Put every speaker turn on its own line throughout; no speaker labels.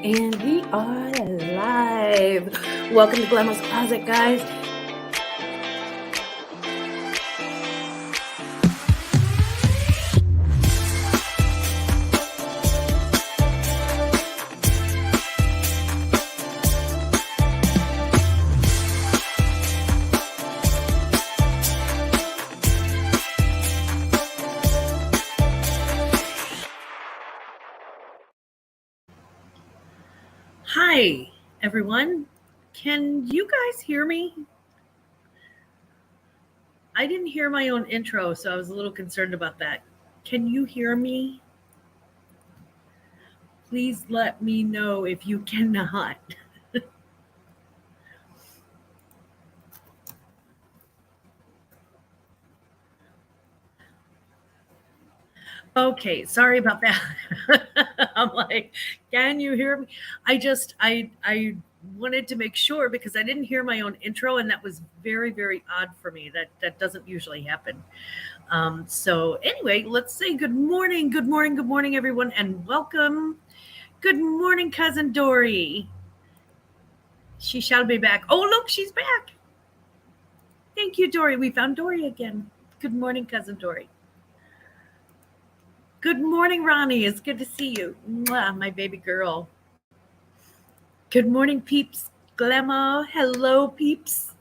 And we are live. Welcome to Glamma's Closet, guys. Hi, everyone. Can you guys hear me? I didn't hear my own intro, so I was a little concerned about that. Can you hear me? Please let me know if you cannot. Okay, sorry about that. I'm like, can you hear me? I wanted to make sure because I didn't hear my own intro, and that was very, very odd for me. That doesn't usually happen. So anyway, let's say good morning, everyone, and welcome. Good morning, cousin Dory. She shall be back. Oh, look, she's back. Thank you, Dory. We found Dory again. Good morning, cousin Dory. Good morning, Ronnie. It's good to see you. Mwah, my baby girl. Good morning, peeps. Glamma. Hello, peeps.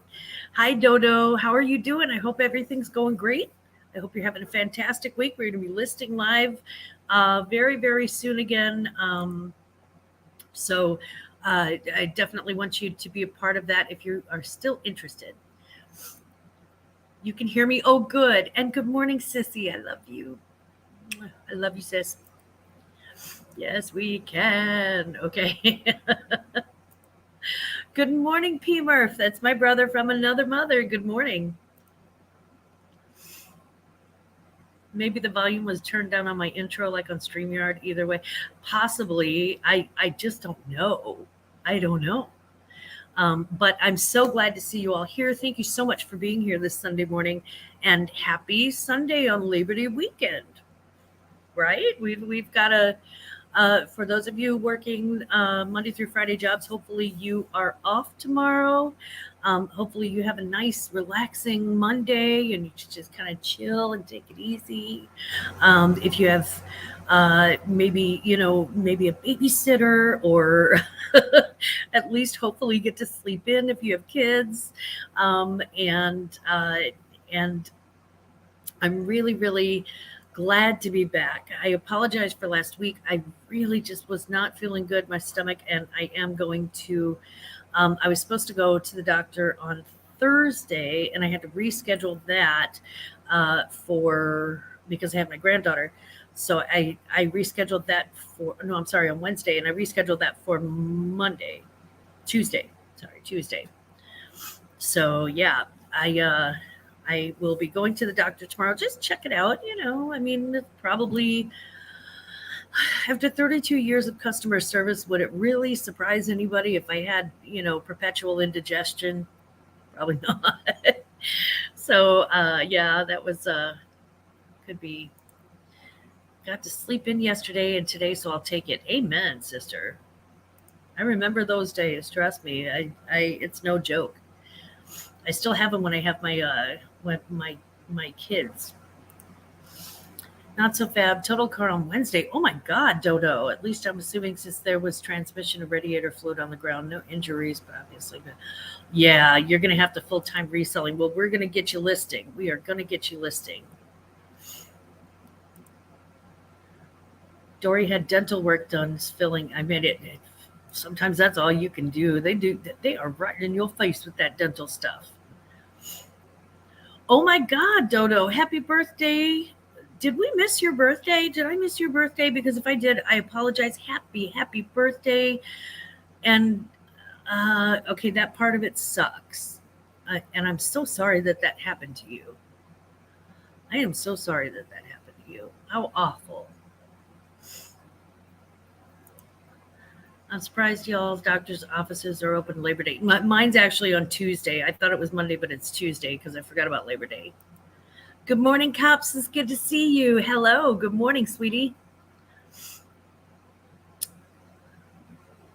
Hi, Dodo. How are you doing? I hope everything's going great. I hope you're having a fantastic week. We're going to be listing live very, very soon again. So I definitely want you to be a part of that if you are still interested. You can hear me. Oh, good. And good morning, Sissy. I love you. I love you, sis. Yes, we can. Okay. Good morning, P. Murph. That's my brother from another mother. Good morning. Maybe the volume was turned down on my intro, like on StreamYard. Either way, possibly. I just don't know. I don't know. But I'm so glad to see you all here. Thank you so much for being here this Sunday morning, and happy Sunday on Labor Day weekend. Right? We've got a for those of you working Monday through Friday jobs, hopefully you are off tomorrow. Hopefully you have a nice, relaxing Monday and you just kind of chill and take it easy. If you have maybe a babysitter, or at least hopefully you get to sleep in if you have kids. And I'm really, really glad to be back. I apologize for last week. I really just was not feeling good, my stomach, and I am going to, I was supposed to go to the doctor on Thursday, and I had to reschedule that because I have my granddaughter. So I rescheduled that on Wednesday, and I rescheduled that for Tuesday. So yeah, I will be going to the doctor tomorrow. Just check it out. I mean, probably after 32 years of customer service, would it really surprise anybody if I had, perpetual indigestion? Probably not. So, yeah, that was, could be, got to sleep in yesterday and today, so I'll take it. Amen, sister. I remember those days. Trust me. It's no joke. I still have them when I have my kids. Not so fab. Total car on Wednesday. Oh my God, Dodo. At least I'm assuming since there was transmission of radiator fluid on the ground, no injuries, but obviously, yeah, you're going to have to full-time reselling. Well, we're going to get you listing. We are going to get you listing. Dory had dental work done filling. I mean, sometimes that's all you can do. They are right in your face with that dental stuff. Oh my God, Dodo, happy birthday. Did we miss your birthday? Did I miss your birthday? Because if I did, I apologize. Happy birthday. And okay, that part of it sucks. And I'm so sorry that happened to you. I am so sorry that happened to you. How awful. I'm surprised y'all's doctor's offices are open Labor Day. Mine's actually on Tuesday. I thought it was Monday, but it's Tuesday because I forgot about Labor Day. Good morning, Cops. It's good to see you. Hello. Good morning, sweetie.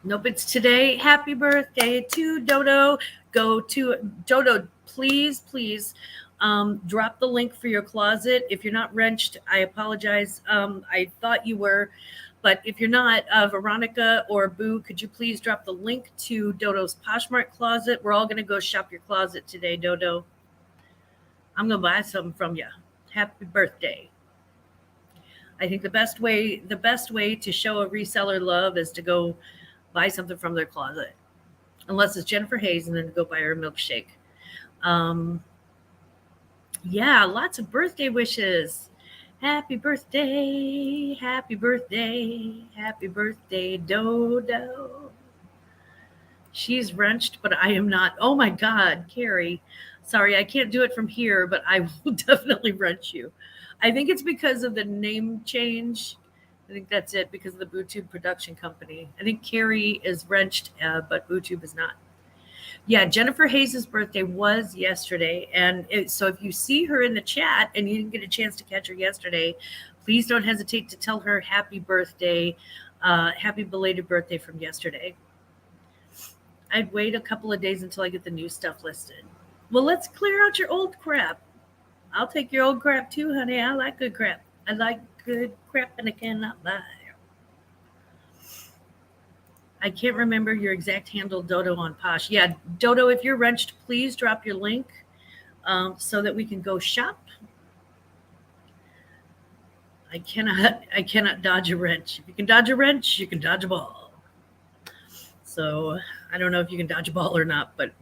Nope, it's today. Happy birthday to Dodo. Go to Dodo, please, drop the link for your closet. If you're not wrenched, I apologize. I thought you were, but if you're not, Veronica or Boo, could you please drop the link to Dodo's Poshmark closet? We're all going to go shop your closet today, Dodo. I'm going to buy something from you. Happy birthday. I think the best way to show a reseller love is to go buy something from their closet, unless it's Jennifer Hayes, and then go buy her a milkshake. Um, yeah, lots of birthday wishes. Happy birthday, happy birthday, Dodo. She's wrenched, but I am not. Oh my God, Carrie. Sorry, I can't do it from here, but I will definitely wrench you. I think it's because of the name change. I think that's it, because of the BooTube production company. I think Carrie is wrenched, but BooTube is not. Yeah, Jennifer Hayes' birthday was yesterday. And so if you see her in the chat and you didn't get a chance to catch her yesterday, please don't hesitate to tell her happy birthday, happy belated birthday from yesterday. I'd wait a couple of days until I get the new stuff listed. Well, let's clear out your old crap. I'll take your old crap too, honey. I like good crap. I like good crap, and I cannot lie. I can't remember your exact handle, Dodo, on Posh. Yeah, Dodo, if you're wrenched, please drop your link so that we can go shop. I cannot dodge a wrench. If you can dodge a wrench, you can dodge a ball. So I don't know if you can dodge a ball or not, but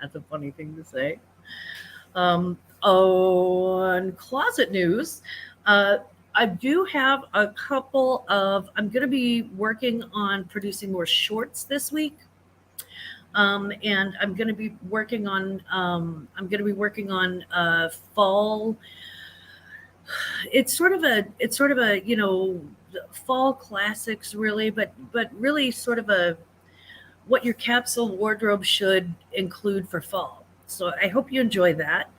that's a funny thing to say. On closet news, I do have a couple of. I'm going to be working on producing more shorts this week, and I'm going to be working on. Fall. It's sort of a fall classics, really, but really sort of a what your capsule wardrobe should include for fall. So I hope you enjoy that.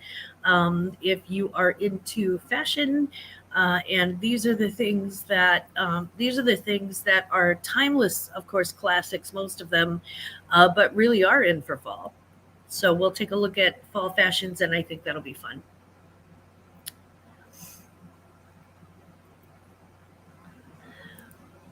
If you are into fashion, and these are the things that are timeless, of course, classics, most of them, but really are in for fall. So we'll take a look at fall fashions, and I think that'll be fun.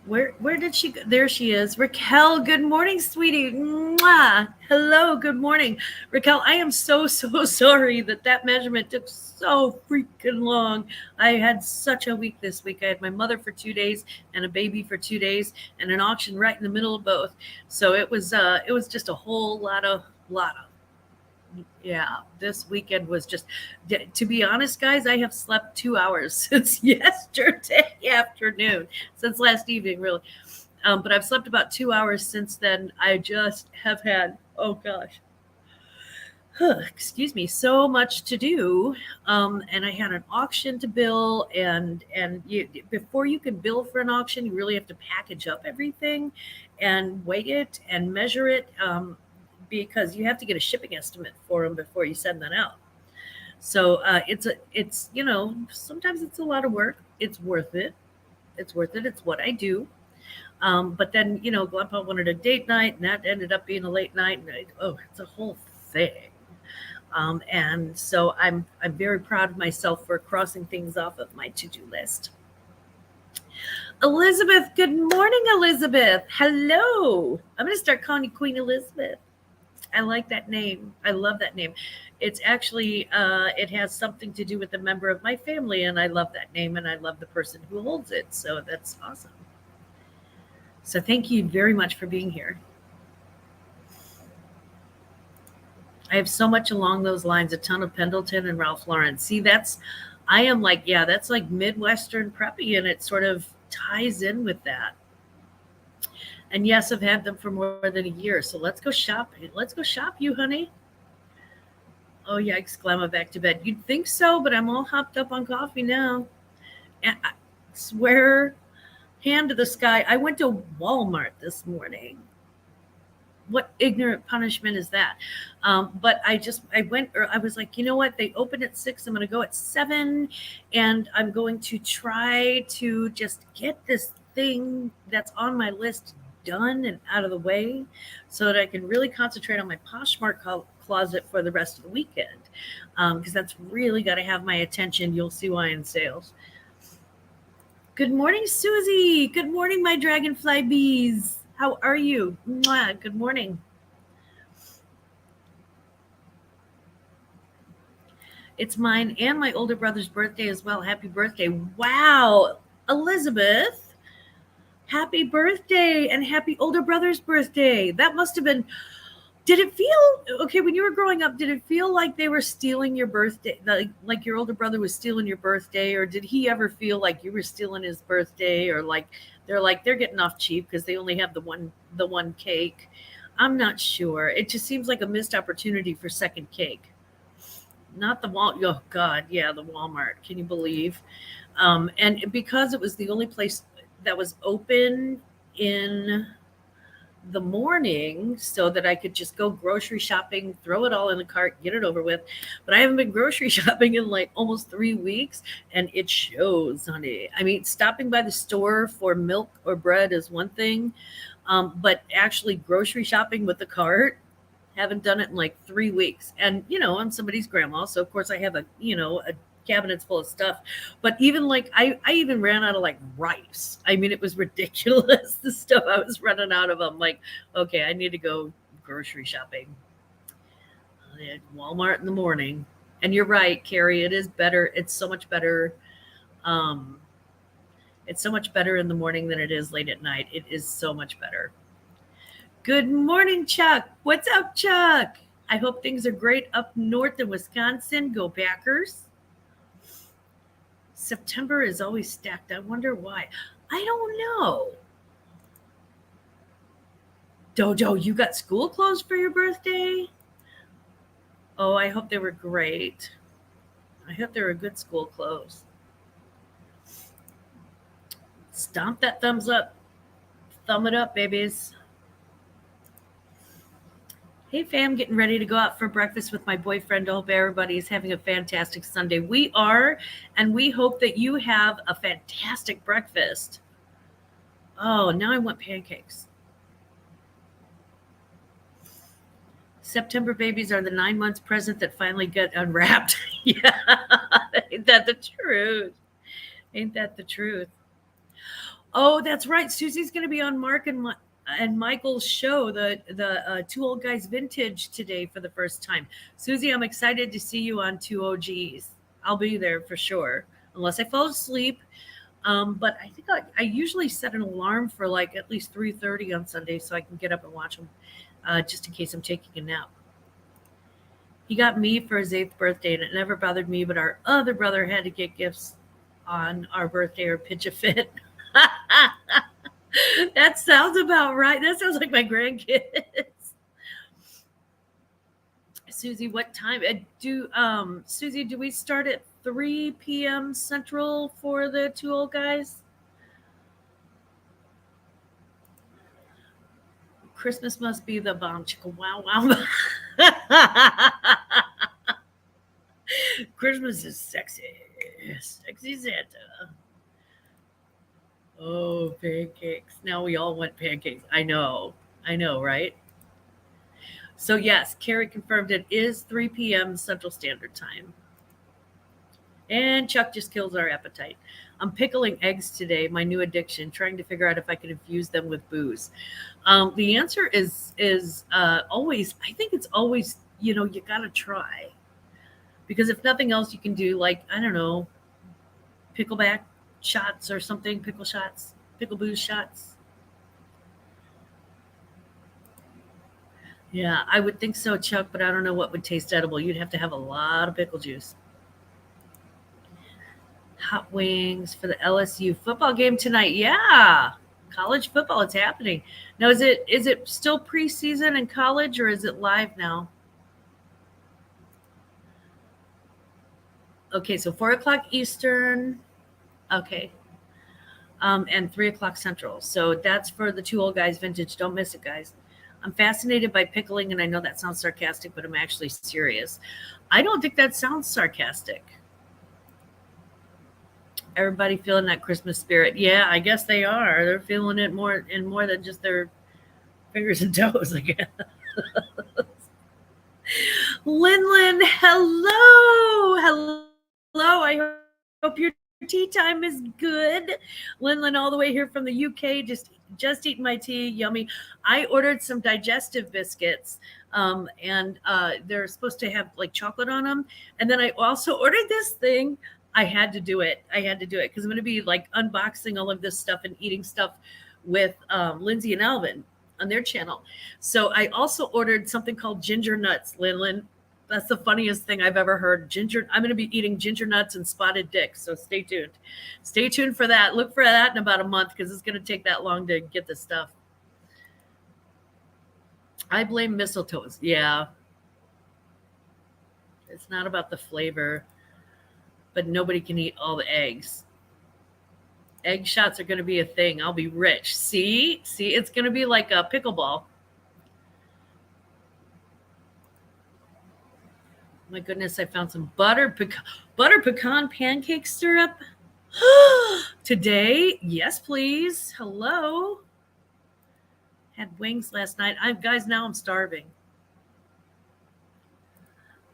Where did she go? There she is. Raquel, good morning, sweetie. Mwah. Hello, good morning. Raquel, I am so sorry that measurement took so freaking long. I had such a week this week. I had my mother for 2 days and a baby for 2 days and an auction right in the middle of both. So it was just a whole lot of yeah, this weekend was just, to be honest, guys, I have slept 2 hours since yesterday afternoon, since last evening, really. But I've slept about 2 hours since then. I just have had, oh gosh, excuse me, so much to do. And I had an auction to bill, and before you can bill for an auction, you really have to package up everything and weigh it and measure it. Because you have to get a shipping estimate for them before you send that out. So it's sometimes it's a lot of work. It's worth it. It's worth it. It's what I do. But then Glampa wanted a date night, and that ended up being a late night. And it's a whole thing. And so I'm very proud of myself for crossing things off of my to-do list. Elizabeth, good morning, Elizabeth. Hello. I'm going to start calling you Queen Elizabeth. I like that name. I love that name. It's actually, it has something to do with a member of my family, and I love that name, and I love the person who holds it. So that's awesome. So thank you very much for being here. I have so much along those lines, a ton of Pendleton and Ralph Lauren. See, that's like Midwestern preppy, and it sort of ties in with that. And yes, I've had them for more than a year. So let's go shopping. Let's go shop, you honey. Oh, yikes, Glamma, back to bed. You'd think so, but I'm all hopped up on coffee now. And I swear, hand to the sky, I went to Walmart this morning. What ignorant punishment is that? But I was like, you know what? They open at 6. I'm going to go at 7, and I'm going to try to just get this thing that's on my list done and out of the way so that I can really concentrate on my Poshmark closet for the rest of the weekend. Because that's really got to have my attention. You'll see why in sales. Good morning, Susie. Good morning, my dragonfly bees. How are you? Mwah. Good morning. It's mine and my older brother's birthday as well. Happy birthday. Wow. Elizabeth, happy birthday and happy older brother's birthday. That must have been, did it feel, okay, when you were growing up, did it feel like they were stealing your birthday? Like your older brother was stealing your birthday? Or did he ever feel like you were stealing his birthday? Or they're getting off cheap because they only have the one cake? I'm not sure. It just seems like a missed opportunity for second cake. Not the Wal. Oh God, yeah, the Walmart. Can you believe? And because it was the only place that was open in the morning, so that I could just go grocery shopping, throw it all in the cart, get it over with. But I haven't been grocery shopping in like almost 3 weeks, and it shows, honey. I mean, stopping by the store for milk or bread is one thing, but actually grocery shopping with the cart, haven't done it in like 3 weeks. And, I'm somebody's grandma. So, of course, I have a cabinets full of stuff. But even like, I even ran out of like rice. I mean, it was ridiculous, the stuff I was running out of. I'm like, okay, I need to go grocery shopping. At Walmart in the morning. And you're right, Carrie. It is better. It's so much better. Um, it's so much better in the morning than it is late at night. It is so much better. Good morning, Chuck. What's up, Chuck? I hope things are great up north in Wisconsin. Go Packers. September is always stacked. I wonder why. I don't know. Dojo, you got school clothes for your birthday? Oh, I hope they were great. I hope they were good school clothes. Stomp that thumbs up. Thumb it up, babies. Hey fam, getting ready to go out for breakfast with my boyfriend. I hope everybody is having a fantastic Sunday. We are, and we hope that you have a fantastic breakfast. Oh, now I want pancakes. September babies are the 9 months present that finally get unwrapped. Yeah, ain't that the truth? Ain't that the truth? Oh, that's right. Susie's going to be on Mark and Michael's show, the Two Old Guys Vintage, today for the first time. Susie, I'm excited to see you on Two OGs. I'll be there for sure, unless I fall asleep. But I think I usually set an alarm for like at least 3:30 on Sunday so I can get up and watch them, just in case I'm taking a nap. He got me for his 8th birthday, and it never bothered me, but our other brother had to get gifts on our birthday or pitch a fit. That sounds about right. That sounds like my grandkids. Susie, what time? Susie, do we start at 3 p.m. Central for the Two Old Guys? Christmas must be the bomb chicka wow wow. Christmas is sexy. Sexy Santa. Oh, pancakes. Now we all want pancakes. I know. I know, right? So, yes, Carrie confirmed it is 3 p.m. Central Standard Time. And Chuck just kills our appetite. I'm pickling eggs today, my new addiction, trying to figure out if I can infuse them with booze. The answer is always, I think it's always, you got to try. Because if nothing else, you can do like, I don't know, pickleback shots or something, pickle shots, pickle booze shots. Yeah, I would think so, Chuck, but I don't know what would taste edible. You'd have to have a lot of pickle juice. Hot wings for the LSU football game tonight. Yeah, college football, it's happening. Now, is it still preseason in college, or is it live now? Okay, so 4 o'clock Eastern. Okay. And 3 o'clock Central. So that's for the Two Old Guys Vintage. Don't miss it, guys. I'm fascinated by pickling, and I know that sounds sarcastic, but I'm actually serious. I don't think that sounds sarcastic. Everybody feeling that Christmas spirit. Yeah, I guess they are. They're feeling it more than just their fingers and toes, I guess. Lynn, hello. Hello. I hope your tea time is good. Lynn, all the way here from the UK, just eating my tea. Yummy. I ordered some digestive biscuits. And they're supposed to have like chocolate on them. And then I also ordered this thing. I had to do it. Because I'm going to be like unboxing all of this stuff and eating stuff with Lindsay and Alvin on their channel. So I also ordered something called ginger nuts, Lynn. That's the funniest thing I've ever heard. I'm going to be eating ginger nuts and spotted dicks. So stay tuned. Stay tuned for that. Look for that in about a month because it's going to take that long to get this stuff. I blame mistletoes. Yeah. It's not about the flavor, but nobody can eat all the eggs. Egg shots are going to be a thing. I'll be rich. See, it's going to be like a pickleball. My goodness, I found some butter pecan pancake syrup today. Yes, please. Hello. Had wings last night. Guys, now I'm starving.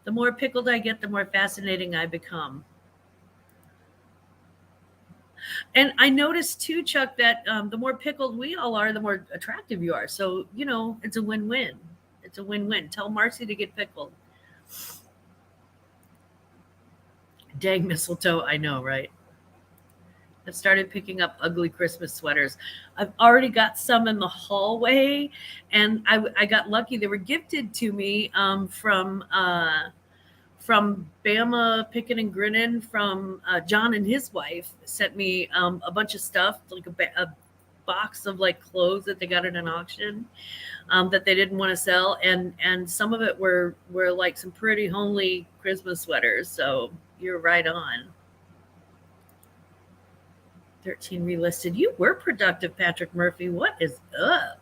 The more pickled I get, the more fascinating I become. And I noticed too, Chuck, that the more pickled we all are, the more attractive you are. So, it's a win-win. It's a win-win. Tell Marcy to get pickled. Dang mistletoe, I know, right? I've started picking up ugly Christmas sweaters. I've already got some in the hallway, and I got lucky. They were gifted to me from Bama Pickin' and Grinnin', from John and his wife sent me a bunch of stuff, like a box of like clothes that they got at an auction that they didn't want to sell, and some of it were like some pretty homely Christmas sweaters. So you're right on. 13 relisted. You were productive, Patrick Murphy. What is up?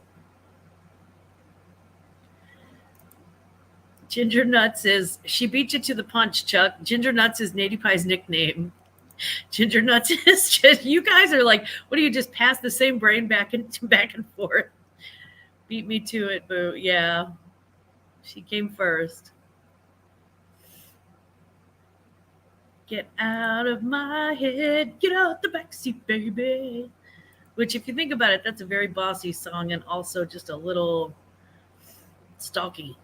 Ginger Nuts she beat you to the punch, Chuck. Ginger Nuts is Nady Pie's nickname. Ginger Nuts is just, you guys are like, what do you just pass the same brain back and forth? Beat me to it, boo. Yeah. She came first. Get out of my head. Get out the backseat, baby. Which, if you think about it, that's a very bossy song and also just a little stalky.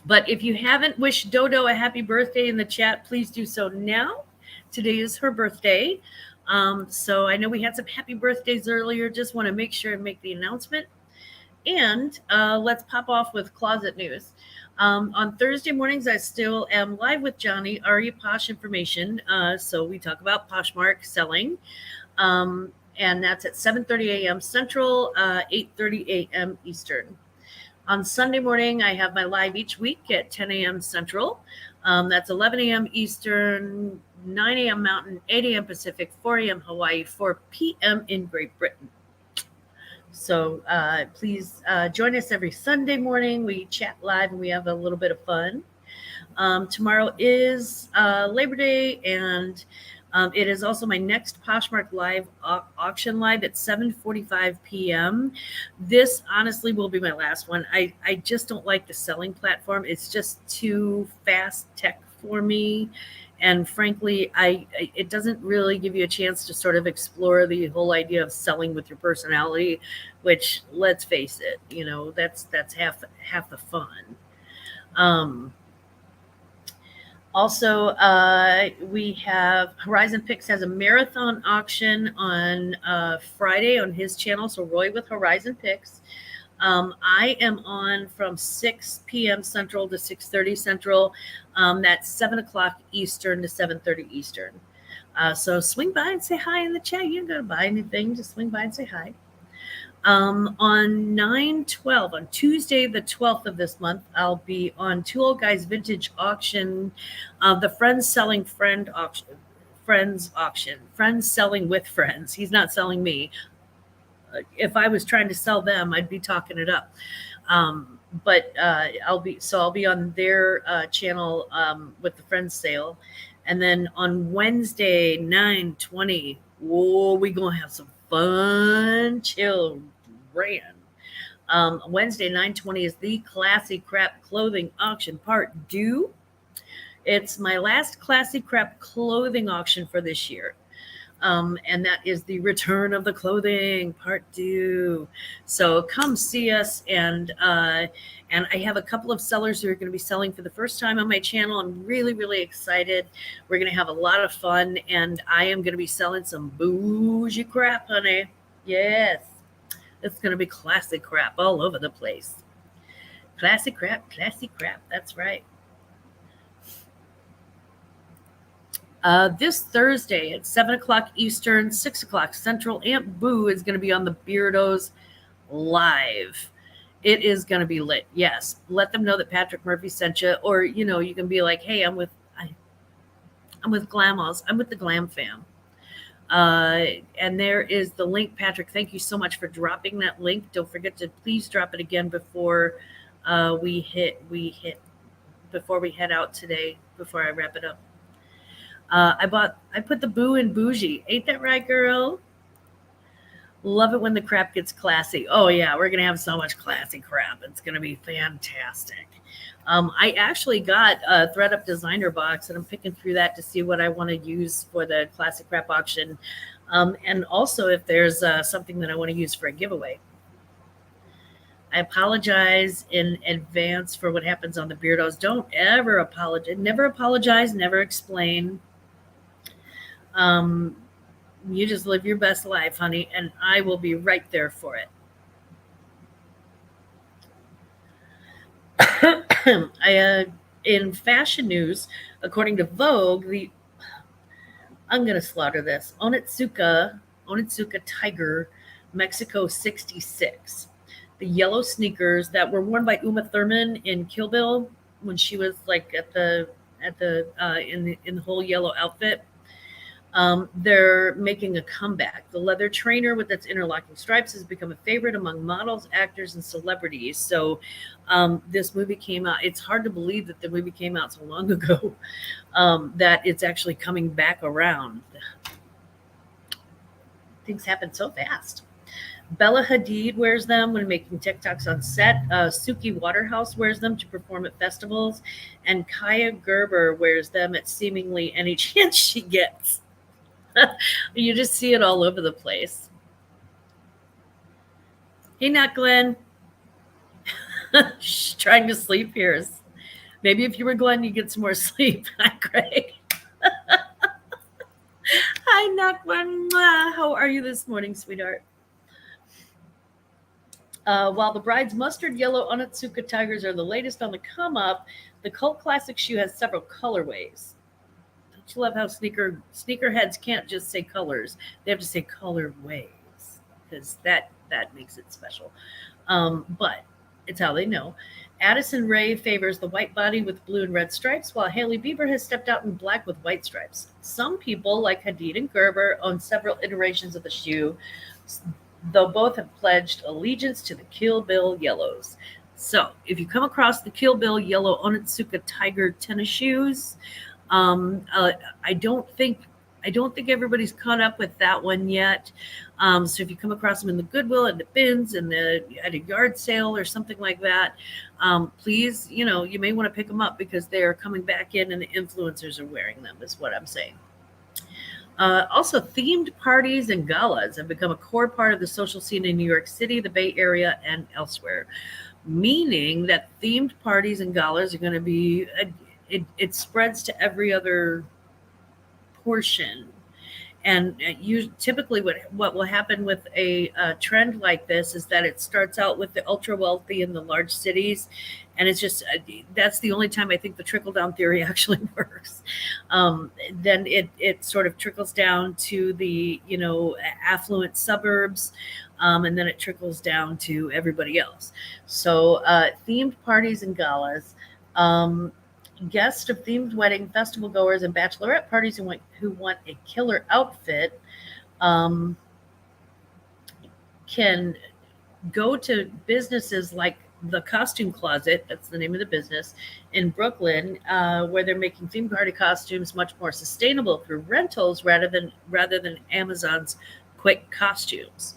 But if you haven't wished Dodo a happy birthday in the chat, please do so now. Today is her birthday. So I know we had some happy birthdays earlier. Just want to make sure and make the announcement. And let's pop off with closet news. On Thursday mornings, I still am live with Johnny, Aria Posh Information. So we talk about Poshmark selling. And that's at 7:30 a.m. Central, 8:30 a.m. Eastern. On Sunday morning, I have my live each week at 10 a.m. Central. That's 11 a.m. Eastern, 9 a.m. Mountain, 8 a.m. Pacific, 4 a.m. Hawaii, 4 p.m. in Great Britain. So please join us every Sunday morning. We chat live and we have a little bit of fun. Tomorrow is Labor Day, and it is also my next Poshmark live auction live at 7:45 p.m. This honestly will be my last one. I just don't like the selling platform. It's just too fast tech for me. And frankly, it doesn't really give you a chance to sort of explore the whole idea of selling with your personality, which, let's face it, that's half the fun. Also, we have Horizon Picks has a marathon auction on Friday on his channel. So Roy with Horizon Picks. I am on from 6 p.m. Central to 6:30 Central. That's 7 o'clock Eastern to 7:30 Eastern. So swing by and say hi in the chat. You don't got to buy anything. Just swing by and say hi. On 9/12, on Tuesday, the 12th of this month, I'll be on Two Old Guys Vintage Auction, the Friends Selling Friend Auction. Friends auction. Friends selling with friends. He's not selling me. If I was trying to sell them, I'd be talking it up. But I'll be on their channel with the Friends sale. And then on Wednesday, 9/20, whoa, we gonna have some fun children. Wednesday, 9/20 is the Classy Crap Clothing Auction Part 2. It's my last Classy Crap clothing auction for this year. And that is the Return of the Clothing Part 2. So come see us, and I have a couple of sellers who are going to be selling for the first time on my channel. I'm really, really excited. We're going to have a lot of fun, and I am going to be selling some bougie crap, honey. Yes, it's going to be classic crap all over the place. Classic crap, classy crap. That's right. This Thursday at 7 o'clock Eastern, 6 o'clock Central, Aunt Boo is going to be on the Beardos live. It is going to be lit. Yes. Let them know that Patrick Murphy sent you, or, you can be like, hey, I'm with Glammaz. I'm with the Glam fam. And there is the link. Patrick, thank you so much for dropping that link. Don't forget to please drop it again before we head out today, before I wrap it up. I put the boo in bougie. Ain't that right, girl? Love it when the crap gets classy. Oh yeah, we're gonna have so much classy crap. It's gonna be fantastic. I actually got a ThredUp designer box, and I'm picking through that to see what I want to use for the classic crap auction, and also if there's something that I want to use for a giveaway. I apologize in advance for what happens on the Beardos. Don't ever apologize. Never apologize. Never explain. You just live your best life, honey, and I will be right there for it. In fashion news, according to Vogue, I'm going to slaughter this. Onitsuka Tiger Mexico 66. The yellow sneakers that were worn by Uma Thurman in Kill Bill when she was like in the whole yellow outfit. They're making a comeback. The leather trainer with its interlocking stripes has become a favorite among models, actors, and celebrities. So this movie came out. It's hard to believe that the movie came out so long ago, that it's actually coming back around. Things happen so fast. Bella Hadid wears them when making TikToks on set. Suki Waterhouse wears them to perform at festivals. And Kaya Gerber wears them at seemingly any chance she gets. You just see it all over the place. Hey, not Glenn. She's trying to sleep here. Maybe if you were Glenn, you get some more sleep. Hi, Greg. Hi, not Glenn. How are you this morning, sweetheart? While the bride's mustard yellow Onitsuka Tigers are the latest on the come up, the cult classic shoe has several colorways. Don't you love how sneakerheads can't just say colors; they have to say colorways, because that makes it special. But it's how they know. Addison Rae favors the white body with blue and red stripes, while Hailey Bieber has stepped out in black with white stripes. Some people, like Hadid and Gerber, own several iterations of the shoe, though both have pledged allegiance to the Kill Bill yellows. So if you come across the Kill Bill yellow Onitsuka Tiger tennis shoes, I don't think everybody's caught up with that one yet. So if you come across them in the Goodwill, at the bins, at a yard sale or something like that, please, you may want to pick them up, because they are coming back in and the influencers are wearing them, is what I'm saying. Also, themed parties and galas have become a core part of the social scene in New York City, the Bay Area, and elsewhere, meaning that themed parties and galas are going to be, it spreads to every other portion. And typically what will happen with a trend like this is that it starts out with the ultra wealthy in the large cities, and it's just that's the only time I think the trickle down theory actually works. Then it sort of trickles down to the affluent suburbs, and then it trickles down to everybody else. So themed parties and galas. Guests of themed wedding, festival goers, and bachelorette parties who want a killer outfit can go to businesses like the Costume Closet, that's the name of the business, in Brooklyn, where they're making theme party costumes much more sustainable through rentals rather than Amazon's quick costumes.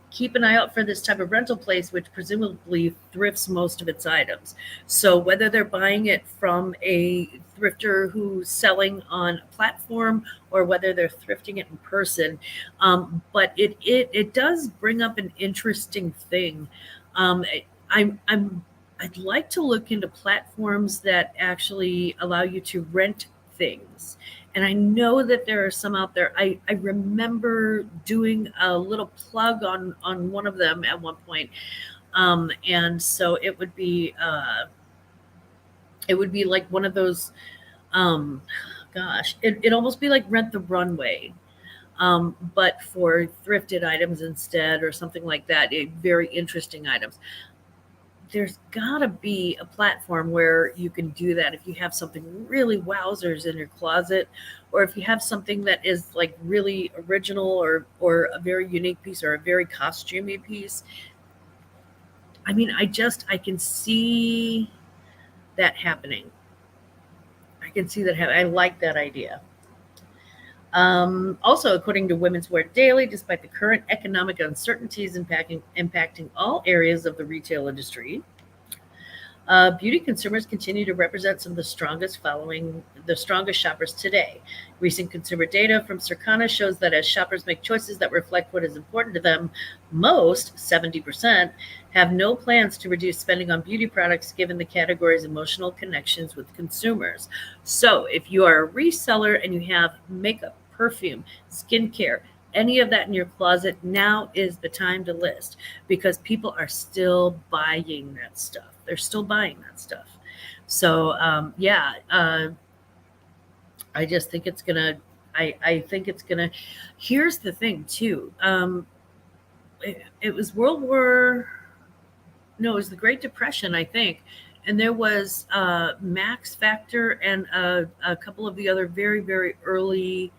Keep an eye out for this type of rental place, which presumably thrifts most of its items. So whether they're buying it from a thrifter who's selling on a platform or whether they're thrifting it in person, but it does bring up an interesting thing. Um, I'd like to look into platforms that actually allow you to rent things. And I know that there are some out there. I remember doing a little plug on one of them at one point. And so it would be like one of those, um, gosh, it'd almost be like Rent the Runway, but for thrifted items instead or something like that. Very interesting items. There's gotta be a platform where you can do that if you have something really wowzers in your closet, or if you have something that is like really original or a very unique piece or a very costumey piece. I mean, I can see that happening. I can see that I like that idea. Also, according to Women's Wear Daily, despite the current economic uncertainties impacting all areas of the retail industry, beauty consumers continue to represent some of the strongest shoppers today. Recent consumer data from Circana shows that as shoppers make choices that reflect what is important to them most, 70%, have no plans to reduce spending on beauty products given the category's emotional connections with consumers. So if you are a reseller and you have makeup, perfume, skincare, any of that in your closet, now is the time to list because people are still buying that stuff. They're still buying that stuff. So yeah, I just think it's gonna. I think it's gonna. Here's the thing too. It was World War. No, it was the Great Depression, I think, and there was Max Factor and a couple of the other very early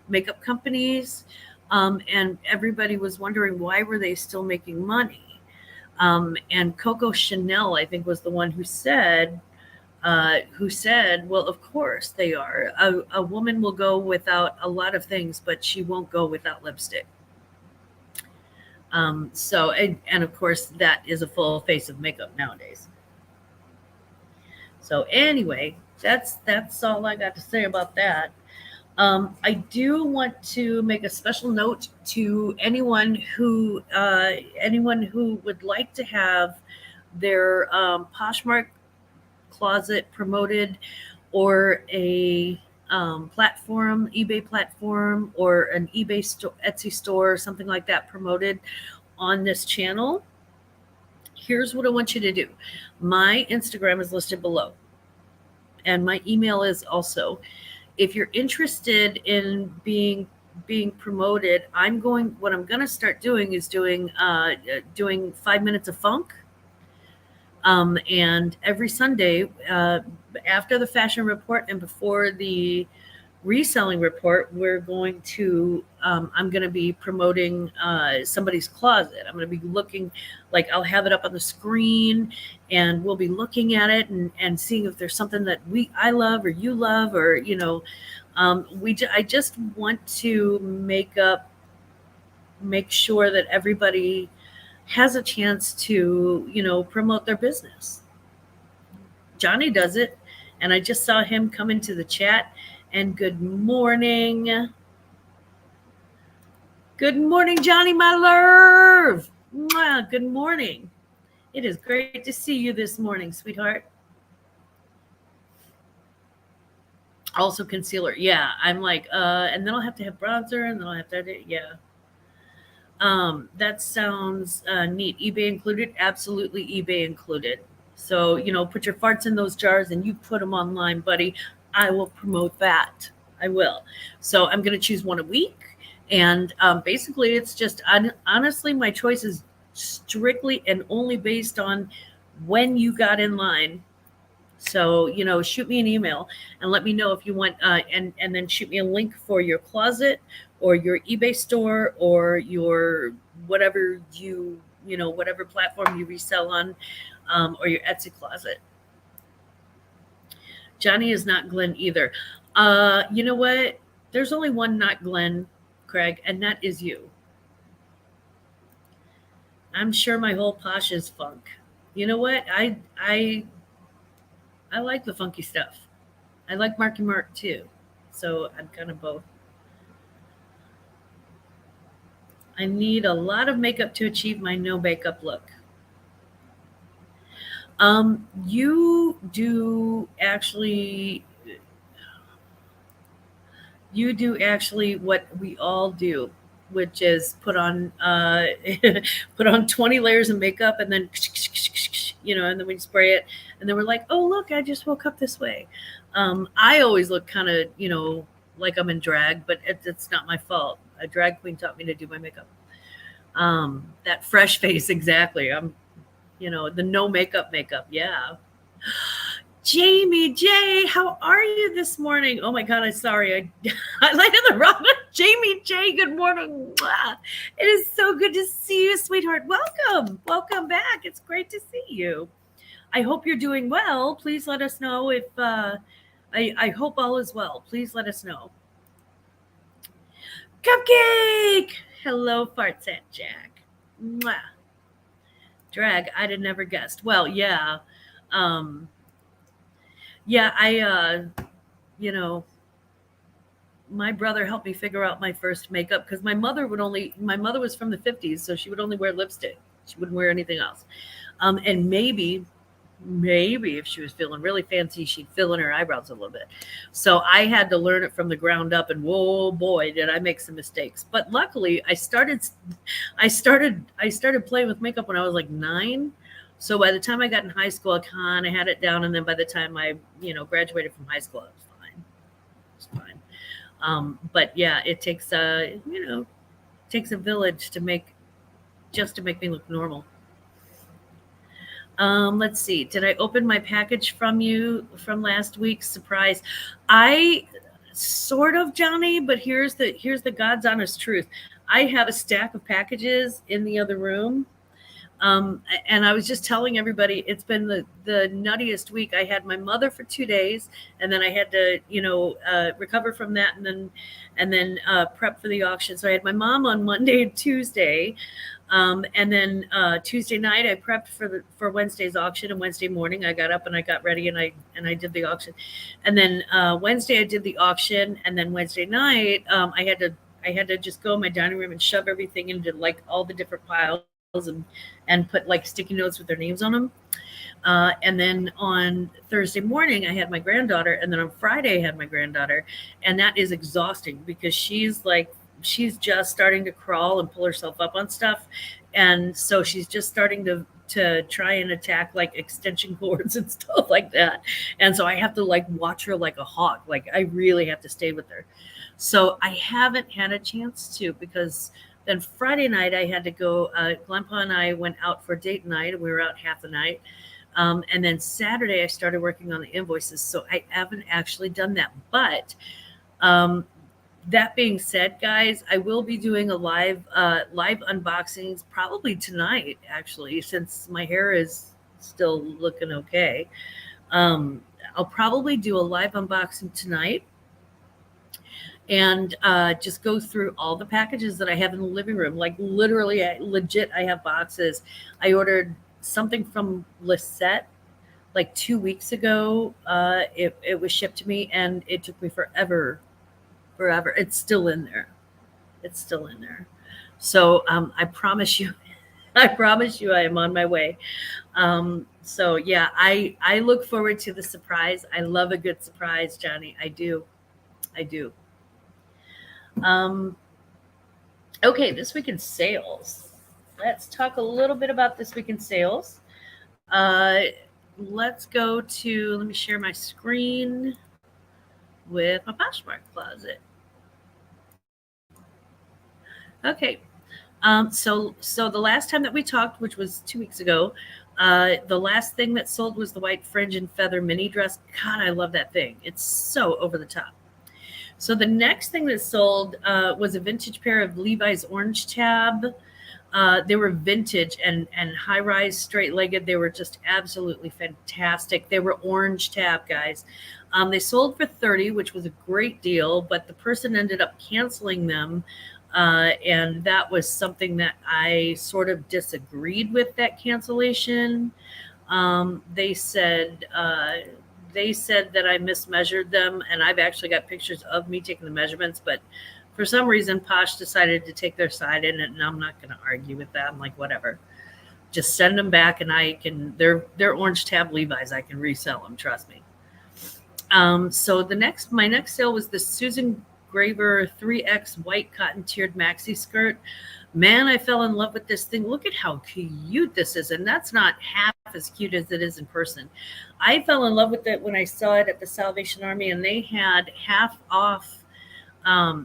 makeup companies, and everybody was wondering why were they still making money. And Coco Chanel, I think, was the one who said, "Well, of course they are. A woman will go without a lot of things, but she won't go without lipstick." And of course, that is a full face of makeup nowadays. So anyway, that's all I got to say about that. I do want to make a special note to anyone who would like to have their Poshmark closet promoted, or a eBay platform, or an eBay store, Etsy store, or something like that promoted on this channel. Here's what I want you to do. My Instagram is listed below, and my email is also. If you're interested in being promoted, what I'm going to start doing is doing 5 minutes of funk. And every Sunday, after the fashion report and before the reselling report, I'm going to be promoting somebody's closet. I'm going to be looking, like, I'll have it up on the screen, and we'll be looking at it and seeing if there's something that I love or you love, or I just want to make sure that everybody has a chance to promote their business. Johnny does it, and I just saw him come into the chat. And good morning. Good morning, Johnny, my love. Mwah, good morning. It is great to see you this morning, sweetheart. Also concealer. Yeah, I'm like, and then I'll have to have bronzer, and then I'll have to, yeah. That sounds neat. eBay included? Absolutely, eBay included. So, put your farts in those jars and you put them online, buddy. I will promote that. I will. So I'm going to choose one a week. And basically, it's just, honestly, my choice is strictly and only based on when you got in line. So, shoot me an email and let me know if you want, and then shoot me a link for your closet or your eBay store or your whatever you whatever platform you resell on, or your Etsy closet. Johnny is not Glenn either. You know what? There's only one not Glenn, Craig, and that is you. I'm sure my whole posh is funk. You know what? I like the funky stuff. I like Marky Mark too. So I'm kind of both. I need a lot of makeup to achieve my no makeup look. You do actually what we all do, which is put on put on 20 layers of makeup and then and then we spray it and then we're like, oh look, I just woke up this way. I always look kind of like I'm in drag, but it's not my fault. A drag queen taught me to do my makeup. That fresh face, exactly. I'm the no makeup, yeah. Jamie J, how are you this morning? Oh my God, I'm sorry. I lighted the wrong. Jamie J, good morning. It is so good to see you, sweetheart. Welcome back. It's great to see you. I hope you're doing well. Please let us know if I hope all is well. Please let us know. Cupcake. Hello, Fartsat Jack. Mwah. Drag, I'd have never guessed. Well, yeah. Yeah, my brother helped me figure out my first makeup because my mother was from the 50s, so she would only wear lipstick. She wouldn't wear anything else. And maybe if she was feeling really fancy, she'd fill in her eyebrows a little bit. So I had to learn it from the ground up, and whoa boy, did I make some mistakes. But luckily I started playing with makeup when I was like 9. So by the time I got in high school, I kind of had it down, and then by the time I, graduated from high school, it was fine. But yeah, it takes a village to make me look normal. Let's see. Did I open my package from you from last week's surprise? I sort of, Johnny, but here's the God's honest truth. I have a stack of packages in the other room. And I was just telling everybody, it's been the nuttiest week. I had my mother for 2 days, and then I had to, recover from that, and then prep for the auction. So I had my mom on Monday and Tuesday, and then Tuesday night I prepped for Wednesday's auction, and Wednesday morning I got up and I got ready and I did the auction, and then Wednesday I did the auction, and then Wednesday night I had to just go in my dining room and shove everything into like all the different piles. And put like sticky notes with their names on them. And then on Thursday morning, I had my granddaughter. And then on Friday, I had my granddaughter. And that is exhausting because she's just starting to crawl and pull herself up on stuff. And so she's just starting to try and attack like extension cords and stuff like that. And so I have to like watch her like a hawk. Like I really have to stay with her. So I haven't had a chance to, because then Friday night I had to go, Glamma and I went out for date night, and we were out half the night. And then Saturday I started working on the invoices. So I haven't actually done that. But that being said, guys, I will be doing a live unboxings probably tonight, actually, since my hair is still looking okay. I'll probably do a live unboxing tonight. And just go through all the packages that I have in the living room. Like literally, legit, I have boxes. I ordered something from Lisette like 2 weeks ago. It was shipped to me, and it took me forever. It's still in there. So I promise you, I am on my way. So yeah, I look forward to the surprise. I love a good surprise, Johnny. I do. Okay, this week in sales. Let's talk a little bit about this week in sales. Let's go to, let me share my screen with my Poshmark closet. Okay. So the last time that we talked, which was 2 weeks ago, the last thing that sold was the white fringe and feather mini dress. God, I love that thing. It's so over the top. So the next thing that sold was a vintage pair of Levi's orange tab. They were vintage and high-rise, straight-legged. They were just absolutely fantastic. They were orange tab, guys. They sold for 30, which was a great deal, but the person ended up canceling them. And that was something that I sort of disagreed with, that cancellation. They said that I mismeasured them, and I've actually got pictures of me taking the measurements, but for some reason Posh decided to take their side in it, and I'm not going to argue with that. I'm like, whatever, just send them back, and they're orange tab Levi's. I can resell them, trust me. So my next sale was the Susan Graver 3X white cotton tiered maxi skirt. Man, I fell in love with this thing. Look at how cute this is. And that's not half as cute as it is in person. I fell in love with it when I saw it at the Salvation Army, and they had half off.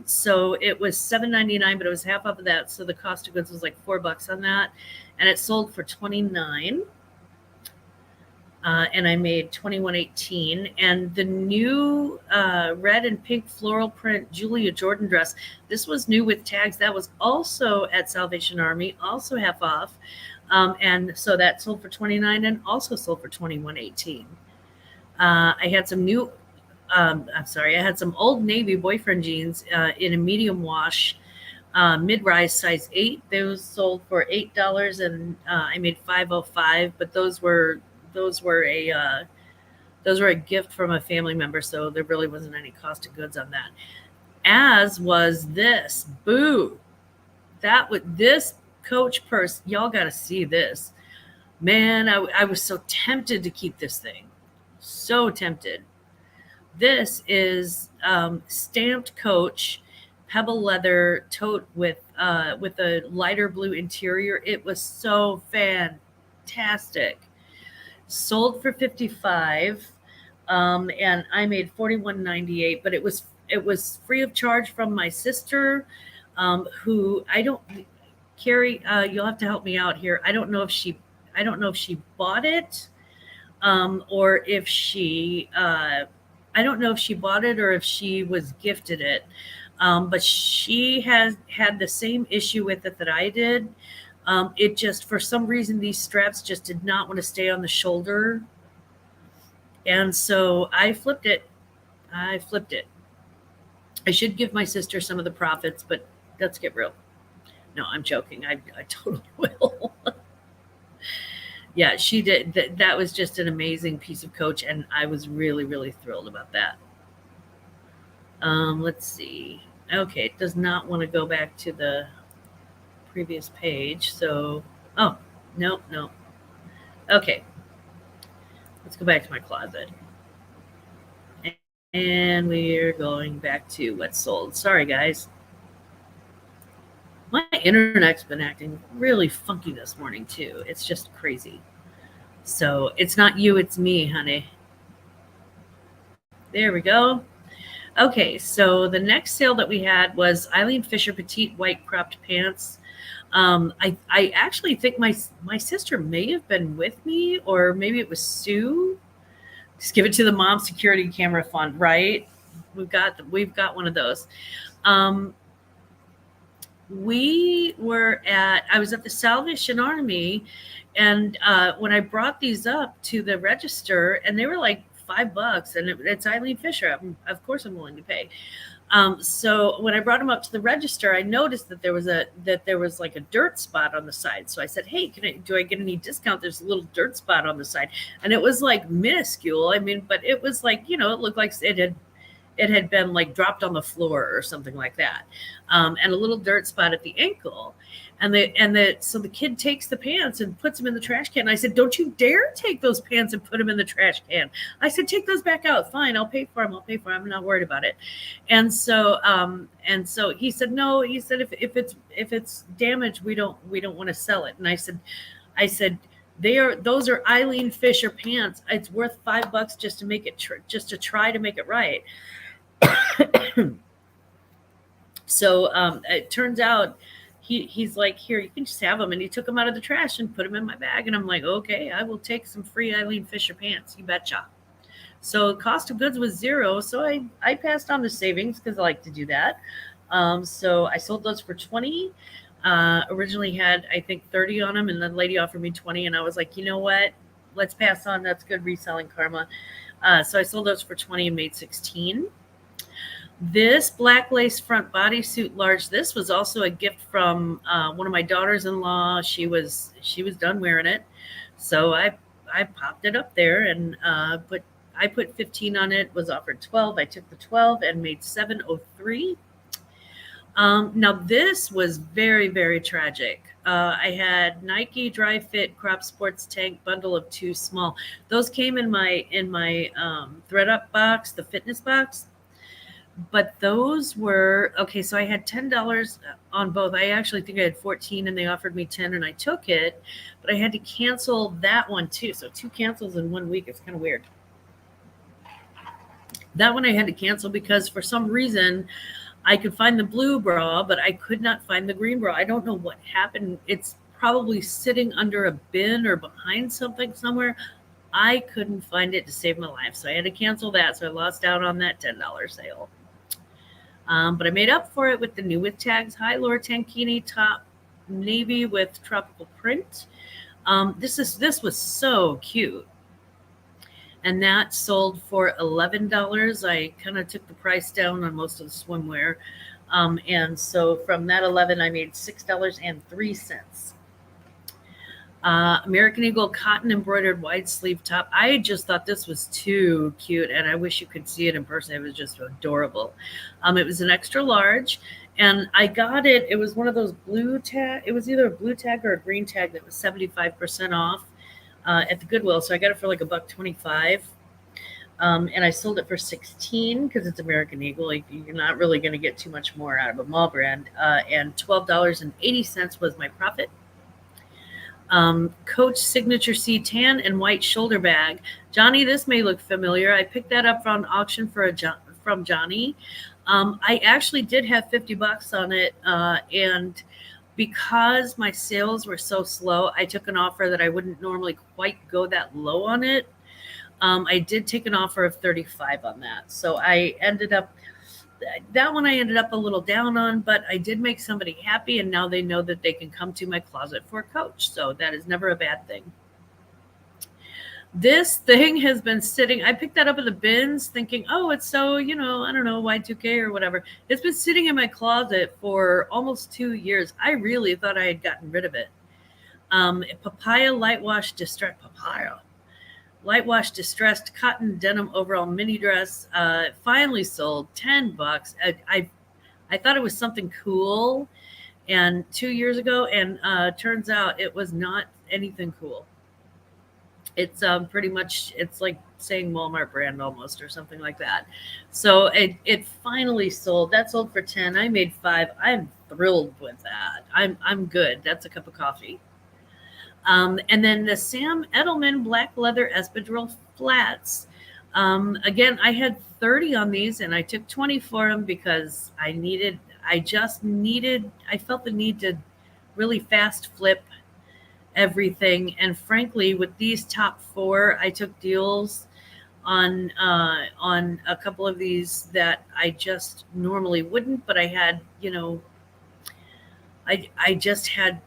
So it was $7.99, but it was half off of that. So the cost of goods was like $4 on that. And it sold for $29. And I made $21.18. And the new red and pink floral print Julia Jordan dress, this was new with tags. That was also at Salvation Army, also half off. And so that sold for $29 and also sold for $21.18. I had some I had some Old Navy boyfriend jeans in a medium wash, mid-rise size 8. Those sold for $8, and I made $5.05. But those were a gift from a family member, so there really wasn't any cost of goods on that. As was this. Boo. This Coach purse. Y'all got to see this. Man, I was so tempted to keep this thing. So tempted. This is stamped Coach pebble leather tote with a lighter blue interior. It was so fantastic. Sold for $55, and I made $41.98. But it was free of charge from my sister, who I don't. Carrie, you'll have to help me out here. I don't know if she bought it, or if she. I don't know if she bought it or if she was gifted it, but she has had the same issue with it that I did. It just, for some reason, these straps just did not want to stay on the shoulder. And so I flipped it. I should give my sister some of the profits, but let's get real. No, I'm joking. I totally will. Yeah, she did. That was just an amazing piece of Coach, and I was really, really thrilled about that. Let's see. Okay, it does not want to go back to the previous page. So, no. Okay, let's go back to my closet. And we're going back to what's sold. Sorry, guys. My internet's been acting really funky this morning, too. It's just crazy. So it's not you, it's me, honey. There we go. Okay, so the next sale that we had was Eileen Fisher petite white cropped pants. I actually think my sister may have been with me, or maybe it was Sue. Just give it to the mom security camera fund, right? We've got one of those. I was at the Salvation Army, and when I brought these up to the register, and they were like $5, and it's Eileen Fisher. Of course, I'm willing to pay. So when I brought them up to the register, I noticed that there was like a dirt spot on the side. So I said, "Hey, do I get any discount? There's a little dirt spot on the side," and it was like minuscule. I mean, but it was like, it looked like it had been like dropped on the floor or something like that, and a little dirt spot at the ankle. So the kid takes the pants and puts them in the trash can. And I said, "Don't you dare take those pants and put them in the trash can." I said, "Take those back out. Fine, I'll pay for them. I'm not worried about it." And so he said, "No." He said, if it's damaged, we don't want to sell it. And I said, those are Eileen Fisher pants. It's worth $5 just to make it just to try to make it right. So it turns out he's like, "Here, you can just have them." And he took them out of the trash and put them in my bag. And I'm like, "Okay, I will take some free Eileen Fisher pants. You betcha." So cost of goods was $0. So I passed on the savings because I like to do that. So I sold those for $20. Originally had, I think, 30 on them, and the lady offered me 20, and I was like, you know what? Let's pass on. That's good reselling karma. So I sold those for 20 and made 16. This black lace front bodysuit large. This was also a gift from one of my daughters-in-law. She was done wearing it, so I popped it up there and put 15 on it. Was offered 12. I took the 12 and made 703. Now this was very, very tragic. I had Nike Dry Fit Crop Sports Tank bundle of 2 small. Those came in my ThredUp box, the fitness box. But those were okay. So I had $10 on both. I actually think I had 14, and they offered me 10, and I took it. But I had to cancel that one too. So 2 cancels in 1 week. It's kind of weird. That one I had to cancel because for some reason I could find the blue bra, but I could not find the green bra. I don't know what happened. It's probably sitting under a bin or behind something somewhere. I couldn't find it to save my life. So I had to cancel that. So I lost out on that $10 sale. But I made up for it with the new with tags high lower tankini top navy with tropical print. This was so cute. And that sold for $11. I kind of took the price down on most of the swimwear. And so from that 11, I made $6.03. American Eagle cotton embroidered wide sleeve top. I just thought this was too cute, and I wish you could see it in person. It was just adorable. It was an extra large, and I got it. It was one of those blue tag. It was either a blue tag or a green tag that was 75% off at the Goodwill. So I got it for like $1.25. And I sold it for 16 because it's American Eagle. You're not really going to get too much more out of a mall brand. And $12.80 was my profit. Coach Signature C tan and white shoulder bag. Johnny, this may look familiar. I picked that up from auction from Johnny. I actually did have $50 on it, and because my sales were so slow, I took an offer that I wouldn't normally quite go that low on it. I did take an offer of 35 on that, so I ended up a little down on, but I did make somebody happy, and now they know that they can come to my closet for a coach. So that is never a bad thing. This thing has been sitting. I picked that up in the bins thinking, oh, it's so, I don't know, Y2K or whatever. It's been sitting in my closet for almost 2 years. I really thought I had gotten rid of it. Papaya light wash distressed cotton denim overall mini dress. Finally sold $10. I thought it was something cool, and 2 years ago, and turns out it was not anything cool. It's pretty much, it's like saying Walmart brand almost, or something like that. So it finally sold. That sold for 10. I made 5. I'm thrilled with that. I'm good. That's a cup of coffee. And then the Sam Edelman black leather espadrille flats. Again, I had 30 on these, and I took 20 for them because I felt the need to really fast flip everything. And frankly, with these top 4, I took deals on a couple of these that I just normally wouldn't, but I had, I just had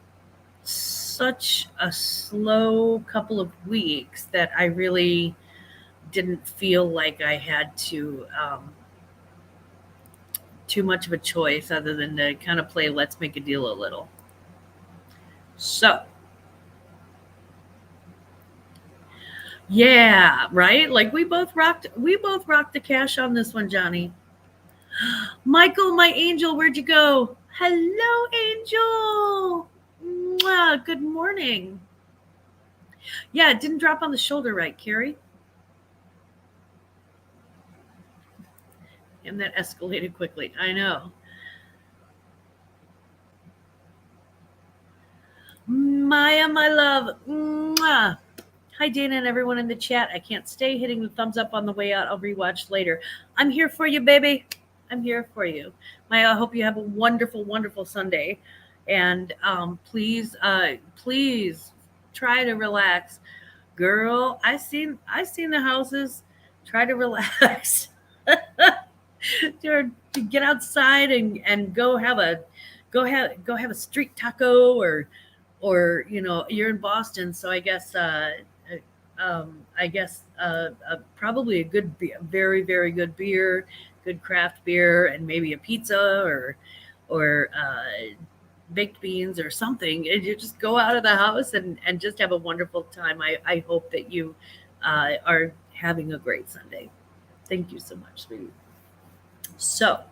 such a slow couple of weeks that I really didn't feel like I had too much of a choice other than to kind of play let's make a deal a little. So yeah, right? Like we both rocked the cash on this one, Johnny. Michael, my angel, where'd you go? Hello, angel. Mwah, good morning. Yeah, it didn't drop on the shoulder right, Carrie. And that escalated quickly. I know. Maya, my love. Mwah. Hi, Dana and everyone in the chat. I can't stay hitting the thumbs up on the way out. I'll rewatch later. I'm here for you, baby. I'm here for you. Maya, I hope you have a wonderful, wonderful Sunday. And please try to relax. Girl, I seen the houses. Try to relax. to get outside and go have a go have a street taco, or you're in Boston, so I guess probably a good very very good beer, good craft beer, and maybe a pizza or baked beans or something. And you just go out of the house and just have a wonderful time. I hope that you are having a great Sunday. Thank you so much, sweetie. So,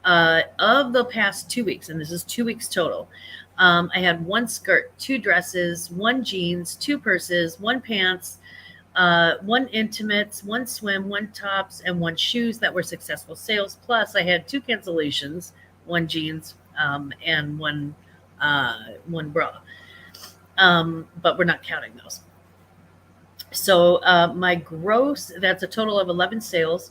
of the past 2 weeks, and this is 2 weeks total, I had one skirt, two dresses, one jeans, two purses, one pants, one intimates, one swim, one tops, and one shoes that were successful sales. Plus, I had two cancellations, one jeans, and one bra. But we're not counting those. So my gross, that's a total of 11 sales.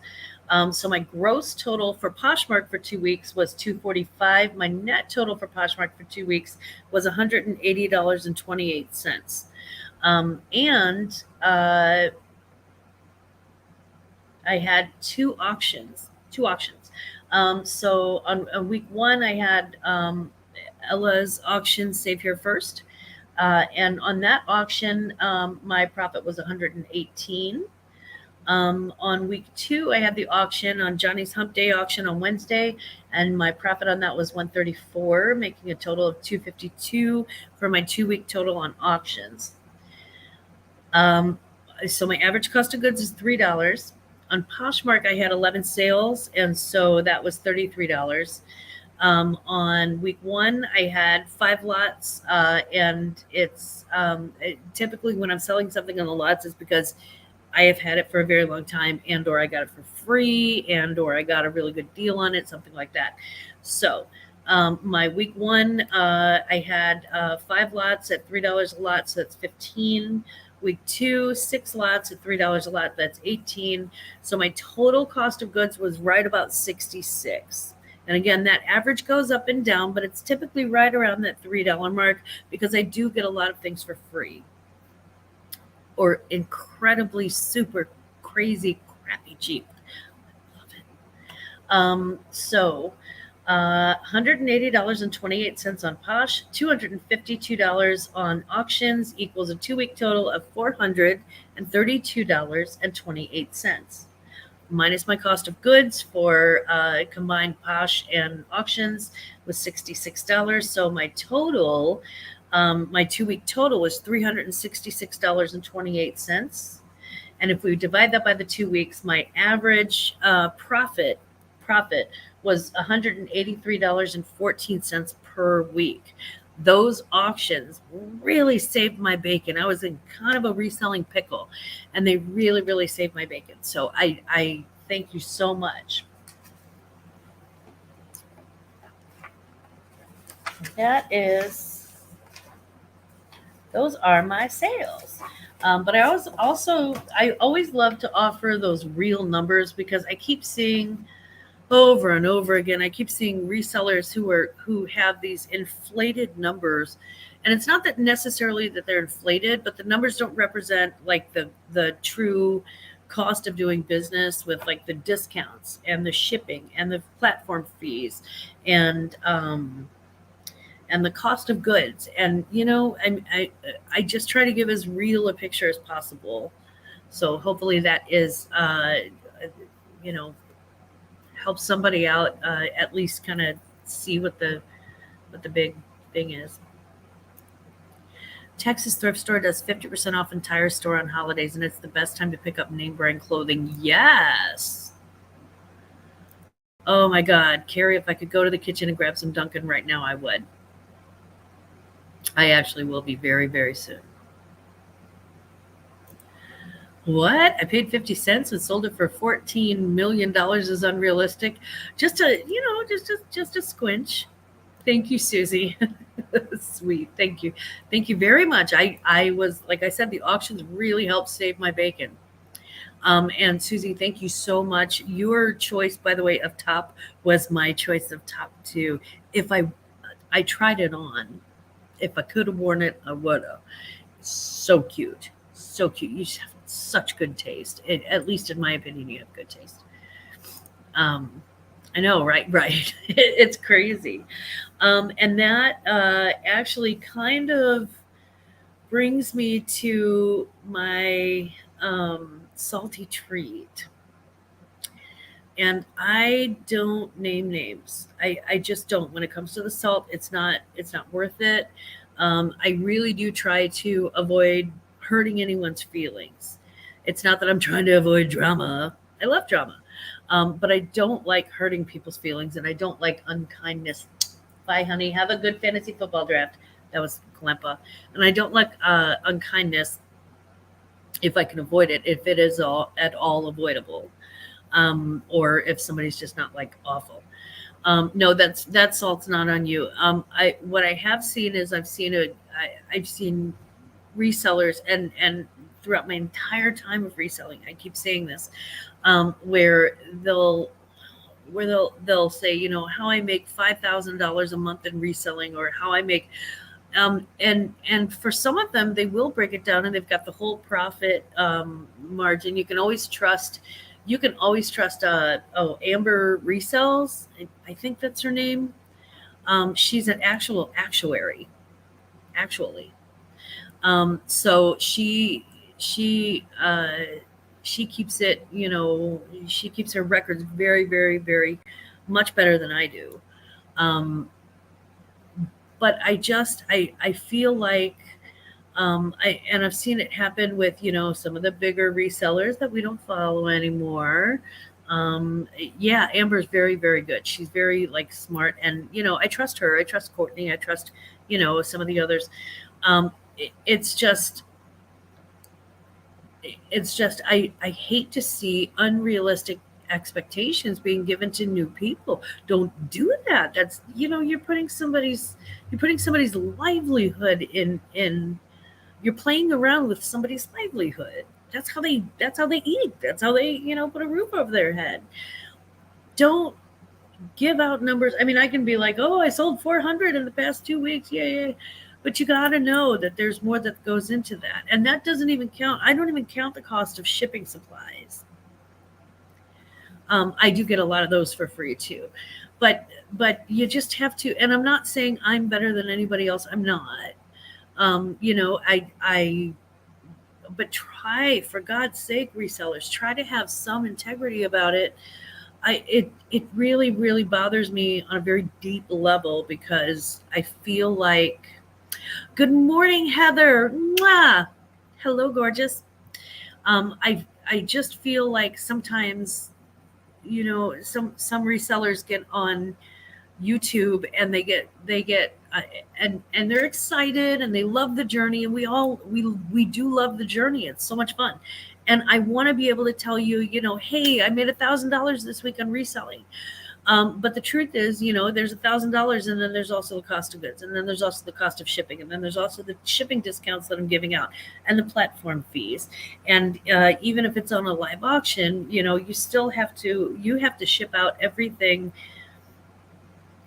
So my gross total for Poshmark for 2 weeks was $245. My net total for Poshmark for 2 weeks was $180.28. And I had two auctions. So on week one, I had Ella's auction, Save Here First. And on that auction, my profit was 118. On week two, I had the auction on Johnny's Hump Day auction on Wednesday, and my profit on that was 134, making a total of 252 for my 2 week total on auctions. So my average cost of goods is $3. On Poshmark, I had 11 sales, and so that was $33. On week one, I had 5 lots, and it's typically when I'm selling something on the lots is because I have had it for a very long time, and or I got it for free, and or I got a really good deal on it, something like that. So my week one, I had 5 lots at $3 a lot, so that's 15. Week two, 6 lots at $3 a lot, that's 18. So my total cost of goods was right about 66. And again, that average goes up and down, but it's typically right around that $3 mark because I do get a lot of things for free or incredibly super crazy crappy cheap. I love it. So $180.28 on Posh, $252 on auctions equals a 2 week total of $432.28. Minus my cost of goods for combined Posh and auctions was $66. So my total, my 2 week total was $366.28. And if we divide that by the 2 weeks, my average profit was $183.14 per week. Those auctions really saved my bacon. I was in kind of a reselling pickle, and they really, really saved my bacon. So I thank you so much. Those are my sales. But I always love to offer those real numbers because I keep seeing over and over again, I keep seeing resellers who have these inflated numbers. And it's not that necessarily that they're inflated, but the numbers don't represent like the true cost of doing business with like the discounts and the shipping and the platform fees and the cost of goods. And I just try to give as real a picture as possible. So hopefully that is help somebody out, at least kind of see what the big thing is. Texas thrift store does 50% off entire store on holidays, and it's the best time to pick up name brand clothing. Yes. Oh my God, Carrie, if I could go to the kitchen and grab some Dunkin' right now, I would. I actually will be very, very soon. What? I paid 50 cents and sold it for $14 million is unrealistic. Just a squinch. Thank you, Susie. Sweet. Thank you. Thank you very much. I was, like I said, the auctions really helped save my bacon. And Susie, thank you so much. Your choice, by the way, of top was my choice of top too. If I tried it on, if I could have worn it, I would have. So cute. So cute. You just have such good taste. At least in my opinion, you have good taste. I know, right? Right. It's crazy. And that actually kind of brings me to my salty treat. And I don't name names. I just don't. When it comes to the salt, it's not worth it. I really do try to avoid hurting anyone's feelings. It's not that I'm trying to avoid drama. I love drama. But I don't like hurting people's feelings, and I don't like unkindness. Bye, honey. Have a good fantasy football draft. That was Glampa. And I don't like unkindness if I can avoid it, if it is at all avoidable, or if somebody's just not like awful. No, that salt's not on you. I what I have seen is I've seen resellers, and throughout my entire time of reselling, I keep saying this, where they'll say, how I make $5,000 a month in reselling, or how I make, and for some of them, they will break it down, and they've got the whole profit margin. You can always trust. Amber Resells. I think that's her name. She's an actual actuary, actually. So she keeps it. She keeps her records very, very, very much better than I do. Um, but I feel like, I've seen it happen with, some of the bigger resellers that we don't follow anymore. Yeah, Amber's very, very good. She's very like smart, and I trust her. I trust Courtney. I trust some of the others. It's just I hate to see unrealistic expectations being given to new people. Don't do that. That's you're putting somebody's livelihood in you're playing around with somebody's livelihood. That's how they eat. That's how they, put a roof over their head. Don't give out numbers. I mean, I can be like, "Oh, I sold 400 in the past 2 weeks." Yeah, yeah. But you got to know that there's more that goes into that. And that doesn't even count. I don't even count the cost of shipping supplies. I do get a lot of those for free too. But you just have to, and I'm not saying I'm better than anybody else. I'm not. I but try, for God's sake, resellers, try to have some integrity about it. It really, really bothers me on a very deep level, because I feel like, good morning, Heather. Mwah! Hello, gorgeous. I just feel like sometimes, some resellers get on YouTube, and they get and they're excited, and they love the journey, and we do love the journey. It's so much fun, and I want to be able to tell you, hey, I made $1,000 this week on reselling. But the truth is, there's $1,000, and then there's also the cost of goods, and then there's also the cost of shipping, and then there's also the shipping discounts that I'm giving out, and the platform fees. And even if it's on a live auction, you have to ship out everything.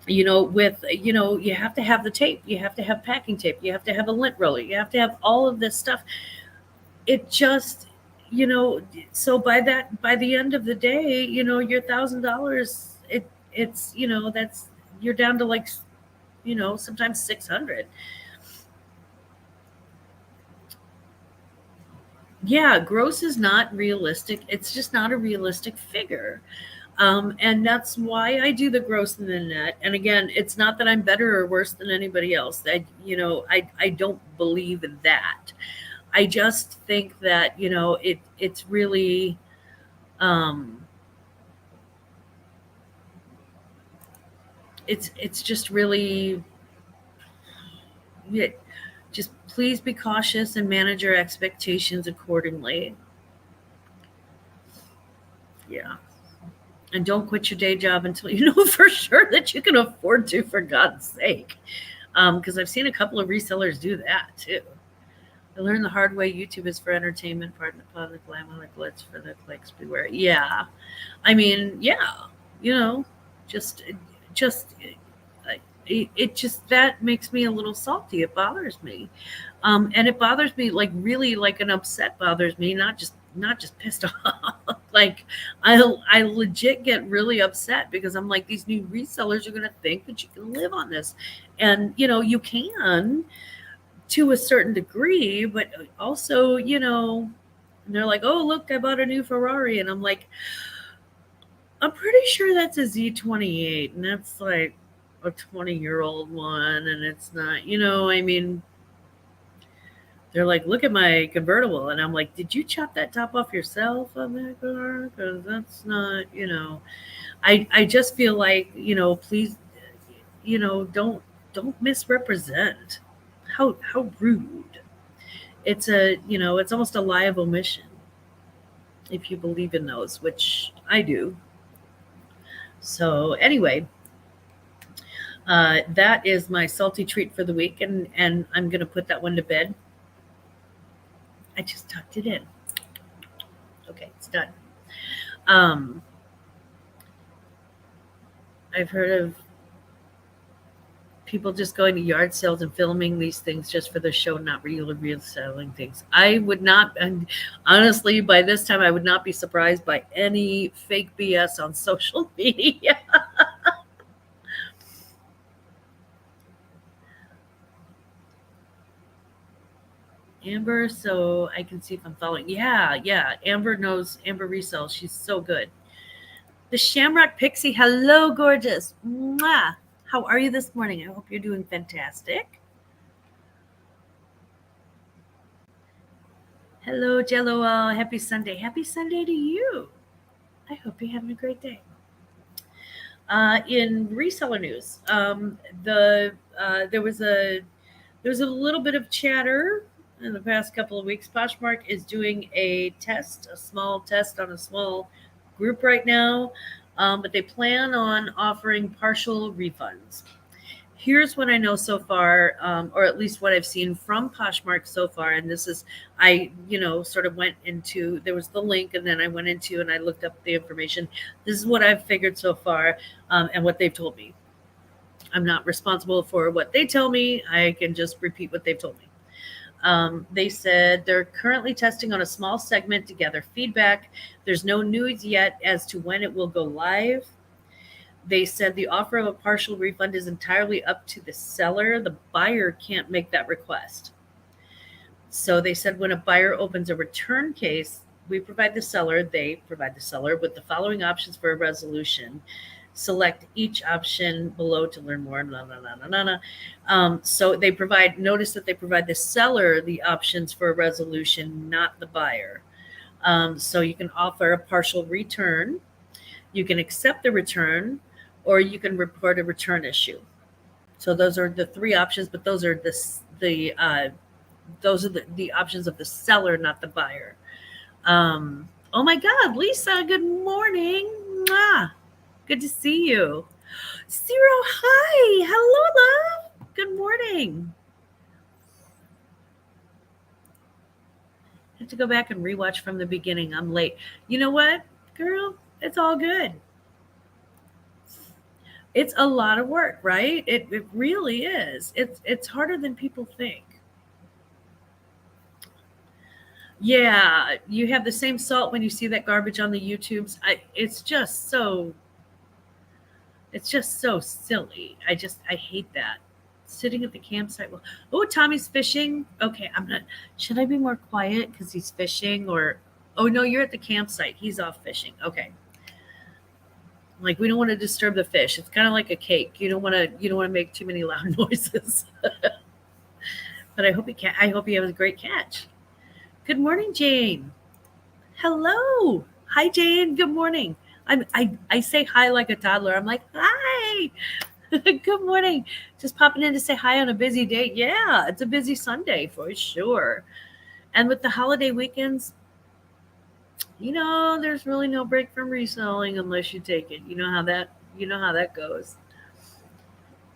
With, you have to have the tape, you have to have packing tape, you have to have a lint roller, you have to have all of this stuff. It just, so by the end of the day, your $1,000, that's, you're down to like, sometimes 600. Yeah, gross is not realistic. It's just not a realistic figure. And that's why I do the gross and the net. And again, it's not that I'm better or worse than anybody else. I don't believe in that. I just think that, it's really, um, it's just really, yeah, just please be cautious and manage your expectations accordingly. Yeah. And don't quit your day job until you know for sure that you can afford to, for God's sake. Because I've seen a couple of resellers do that too. I learned the hard way. YouTube is for entertainment, pardon upon the glamour, the glitz for the clicks. Beware. Yeah, I mean, yeah, you know, just it just, that makes me a little salty. It bothers me, and it bothers me like really, like an upset bothers me, not just not just pissed off. Like I legit get really upset because I'm like, these new resellers are going to think that you can live on this, and you can to a certain degree, but also they're like, oh look, I bought a new Ferrari, and I'm like, I'm pretty sure that's a Z28, and that's like a 20-year-old one, and it's not, I mean, they're like, look at my convertible. And I'm like, did you chop that top off yourself on that car? Because that's not, I just feel like, please, don't misrepresent. How rude. It's almost a lie of omission if you believe in those, which I do. So anyway, that is my salty treat for the week, and I'm gonna put that one to bed. I just tucked it in. Okay, it's done. Um, I've heard of people just going to yard sales and filming these things just for the show, not real selling things. I would not, and honestly, by this time, I would not be surprised by any fake BS on social media. Amber, so I can see if I'm following. Yeah. Amber knows, Amber Resell. She's so good. The Shamrock Pixie. Hello, gorgeous. Mwah. How are you this morning? I hope you're doing fantastic. Hello, Jello. Happy Sunday. Happy Sunday to you. I hope you're having a great day. In reseller news, there was a little bit of chatter in the past couple of weeks. Poshmark is doing a small test on a small group right now, but they plan on offering partial refunds. Here's what I know so far, or at least what I've seen from Poshmark so far. And this is, I, sort of went into, there was the link, and then I went into and I looked up the information. This is what I've figured so far, and what they've told me. I'm not responsible for what they tell me. I can just repeat what they've told me. They said they're currently testing on a small segment to gather feedback. There's no news yet as to when it will go live. They said the offer of a partial refund is entirely up to the seller. The buyer can't make that request. So they said when a buyer opens a return case, they provide the seller with the following options for a resolution. Select each option below to learn more. So they notice that they provide the seller the options for a resolution, not the buyer. So you can offer a partial return, you can accept the return, or you can report a return issue. So those are the three options, but those are the options of the seller, not the buyer. Oh my God, Lisa, good morning. Mwah. Good to see you. Zero, hi. Hello, love. Good morning. I have to go back and rewatch from the beginning. I'm late. You know what, girl? It's all good. It's a lot of work, right? It really is. It's harder than people think. Yeah, you have the same salt when you see that garbage on the YouTubes. It's just so silly. I hate that. Sitting at the campsite. Oh, Tommy's fishing. Okay, should I be more quiet because he's fishing, or oh no, you're at the campsite. He's off fishing. Okay. Like, we don't want to disturb the fish. It's kind of like a cake. You don't want to make too many loud noises. But I hope he has a great catch. Good morning, Jane. Hello. Hi, Jane. Good morning. I say hi like a toddler. I'm like, hi. Good morning. Just popping in to say hi on a busy day. Yeah, it's a busy Sunday for sure. And with the holiday weekends, there's really no break from reselling unless you take it. You know how that goes.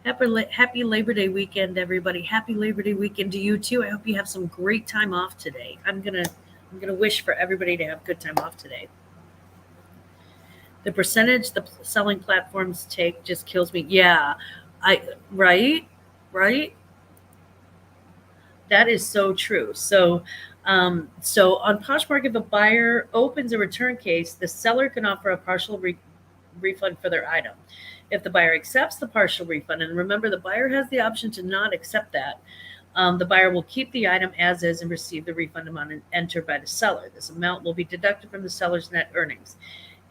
Happy Labor Day weekend, everybody. Happy Labor Day weekend to you too. I hope you have some great time off today. I'm gonna wish for everybody to have good time off today. The percentage the selling platforms take just kills me. Yeah, right. That is so true. So So on Poshmark, if a buyer opens a return case, the seller can offer a partial refund for their item. If the buyer accepts the partial refund, and remember, the buyer has the option to not accept that, the buyer will keep the item as is and receive the refund amount entered by the seller. This amount will be deducted from the seller's net earnings.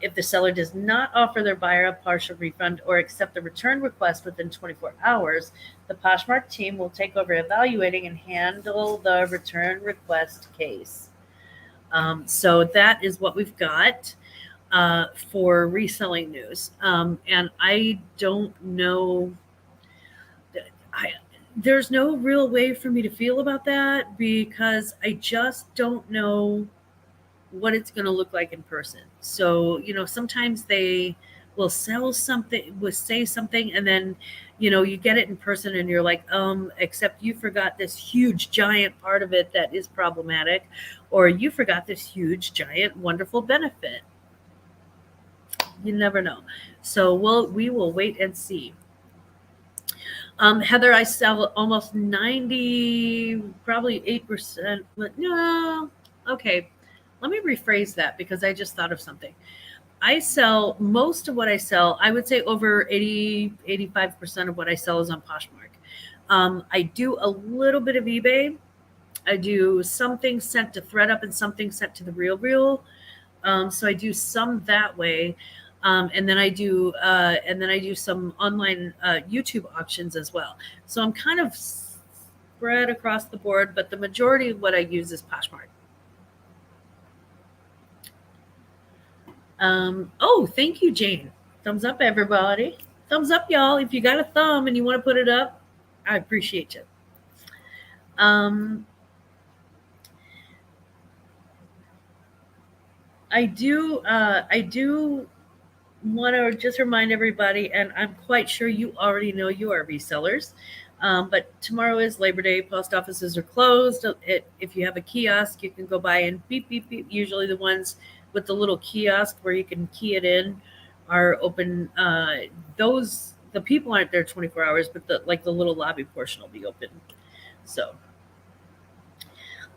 If the seller does not offer their buyer a partial refund or accept the return request within 24 hours, the Poshmark team will take over evaluating and handle the return request case. So that is what we've got for reselling news. And I don't know. There's no real way for me to feel about that because I just don't know what it's going to look like in person. So, sometimes they will sell something, will say something, and then, you get it in person and you're like, except you forgot this huge, giant part of it that is problematic, or you forgot this huge, giant, wonderful benefit. You never know. So we will wait and see. Heather, I sell almost 90, probably 8%. No, okay. Let me rephrase that because I just thought of something. I sell most of what I sell. I would say over 80, 85% of what I sell is on Poshmark. I do a little bit of eBay. I do something sent to ThreadUp and something sent to the Real. So I do some that way. And then I do some online YouTube auctions as well. So I'm kind of spread across the board, but the majority of what I use is Poshmark. Thank you, Jane. Thumbs up, everybody. Thumbs up, y'all. If you got a thumb and you want to put it up, I appreciate you. I do want to just remind everybody, and I'm quite sure you already know you are resellers, but tomorrow is Labor Day. Post offices are closed. If you have a kiosk, you can go by and beep, beep, beep. Usually the ones with the little kiosk where you can key it in are open. The people aren't there 24 hours, but the little lobby portion will be open. So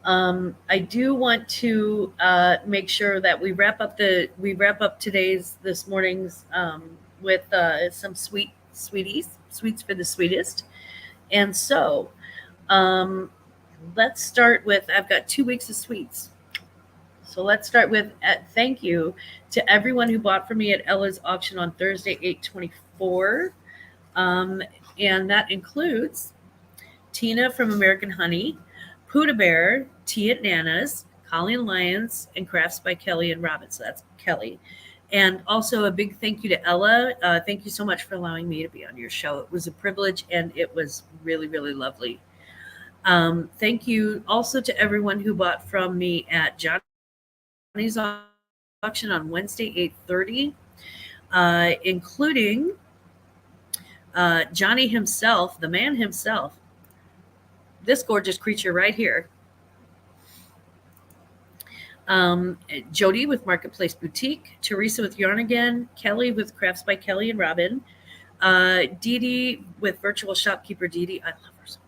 I do want to make sure that we wrap up this morning's with some sweets for the sweetest. And so let's start with, I've got 2 weeks of sweets. So let's start with thank you to everyone who bought from me at Ella's auction on Thursday, 8/24. And that includes Tina from American Honey, Puda Bear, Tea at Nana's, Colleen Lyons, and Crafts by Kelly and Robin. So that's Kelly. And also a big thank you to Ella. Thank you so much for allowing me to be on your show. It was a privilege and it was really, really lovely. Thank you also to everyone who bought from me at Johnny's auction on Wednesday, 8:30, including Johnny himself, the man himself, this gorgeous creature right here. Jody with Marketplace Boutique, Teresa with Yarn Again, Kelly with Crafts by Kelly and Robin, Dee Dee with Virtual Shopkeeper Dee Dee. I love her so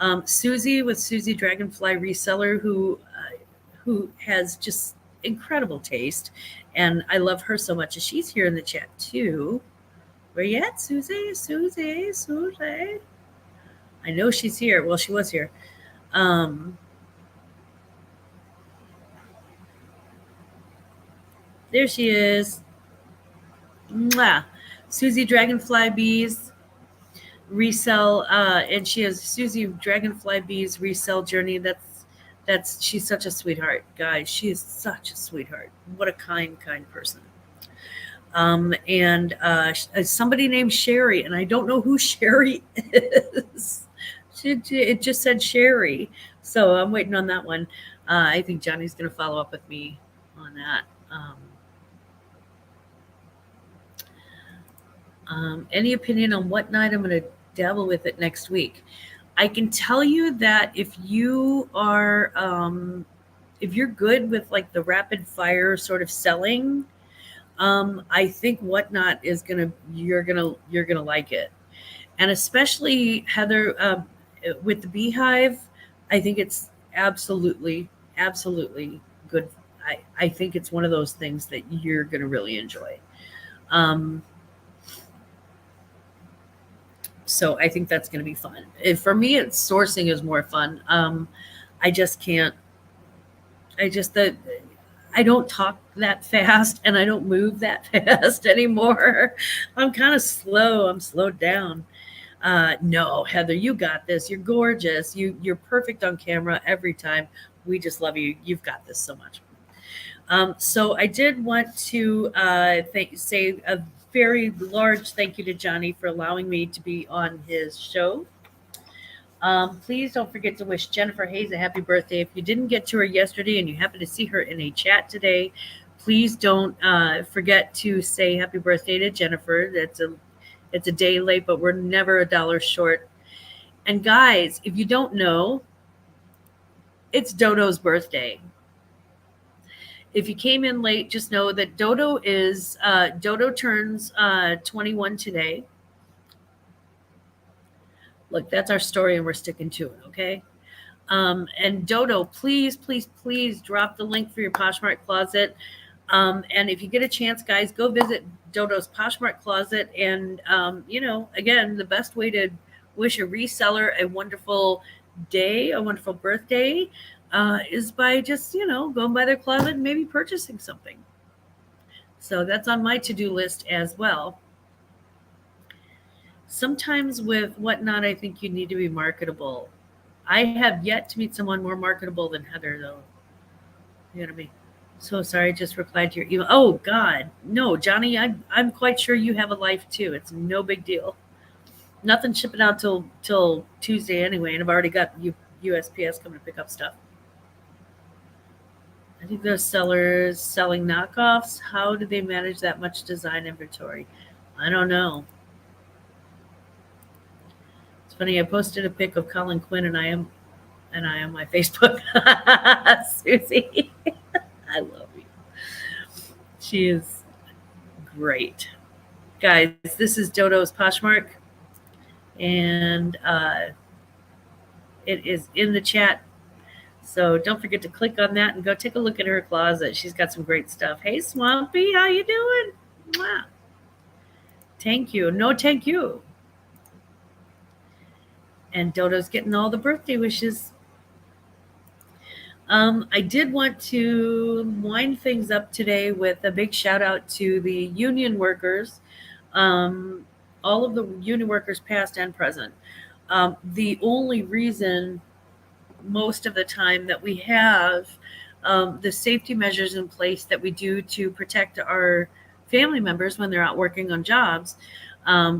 much. Susie with Susie Dragonfly Reseller, who has just incredible taste, and I love her so much. And she's here in the chat too. Where you at, Susie? Susie. I know she's here. Well, she was here. There she is. Mwah. Susie Dragonfly Bees resell, and she has Susie Dragonfly Bees resell journey. She's such a sweetheart, guys. She is such a sweetheart. What a kind person. And somebody named Sherry, and I don't know who Sherry is. It just said Sherry, so I'm waiting on that one. I think Johnny's going to follow up with me on that. Any opinion on what night I'm going to dabble with it next week? I can tell you that if you are, if you're good with like the rapid fire sort of selling, I think Whatnot is you're gonna like it, and especially Heather with the Beehive. I think it's absolutely absolutely good. I think it's one of those things that you're going to really enjoy. Um, so I think that's going to be fun. For me, it's sourcing is more fun. I just can't. I just the I don't talk that fast and I don't move that fast anymore. I'm kind of slow. I'm slowed down. No, Heather, you got this. You're gorgeous. You're perfect on camera every time. We just love you. You've got this so much. So I did want to say a very large thank you to Johnny for allowing me to be on his show. Please don't forget to wish Jennifer Hayes a happy birthday. If you didn't get to her yesterday and you happen to see her in a chat today, please don't forget to say happy birthday to Jennifer. It's a day late, but we're never a dollar short. And guys, if you don't know, it's Dodo's birthday. If you came in late, just know that Dodo turns 21 today. Look, that's our story, and we're sticking to it. Okay. And Dodo, please, please, please drop the link for your Poshmark closet. And if you get a chance, guys, go visit Dodo's Poshmark closet. And, again, the best way to wish a reseller a wonderful day, a wonderful birthday, is by just, going by their closet and maybe purchasing something. So that's on my to-do list as well. Sometimes with Whatnot, I think you need to be marketable. I have yet to meet someone more marketable than Heather, though. You know what I mean? So sorry, I just replied to your email. Oh, God. No, Johnny, I'm quite sure you have a life, too. It's no big deal. Nothing shipping out till Tuesday anyway, and I've already got USPS coming to pick up stuff. I think those sellers selling knockoffs, how do they manage that much design inventory? I don't know. It's funny, I posted a pic of Colin Quinn and I am on my Facebook. Susie, I love you. She is great. Guys, this is Dodo's Poshmark, and it is in the chat. So don't forget to click on that and go take a look at her closet. She's got some great stuff. Hey, Swampy, how you doing? Mwah. Thank you. No, thank you. And Dodo's getting all the birthday wishes. I did want to wind things up today with a big shout out to the union workers, all of the union workers past and present. The only reason most of the time that we have the safety measures in place that we do to protect our family members when they're out working on jobs,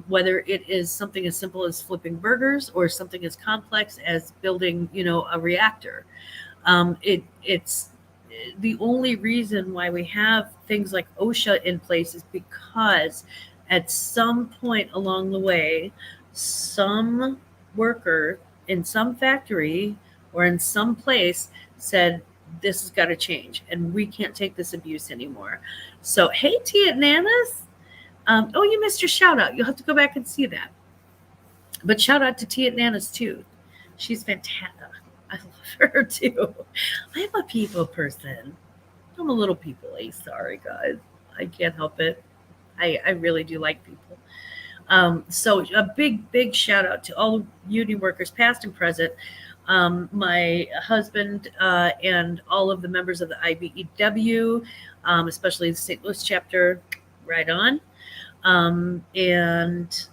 whether it is something as simple as flipping burgers or something as complex as building, a reactor. It's the only reason why we have things like OSHA in place is because at some point along the way, some worker in some factory or in some place said, this has got to change and we can't take this abuse anymore. So, hey, Tia Nanas. Oh, you missed your shout out. You'll have to go back and see that. But shout out to Tia Nanas too. She's fantastic. I love her too. I'm a people person. I'm a little people-y. Sorry, guys. I can't help it. I really do like people. So a big shout out to all union workers, past and present. My husband and all of the members of the IBEW, especially the St. Louis chapter, right on. And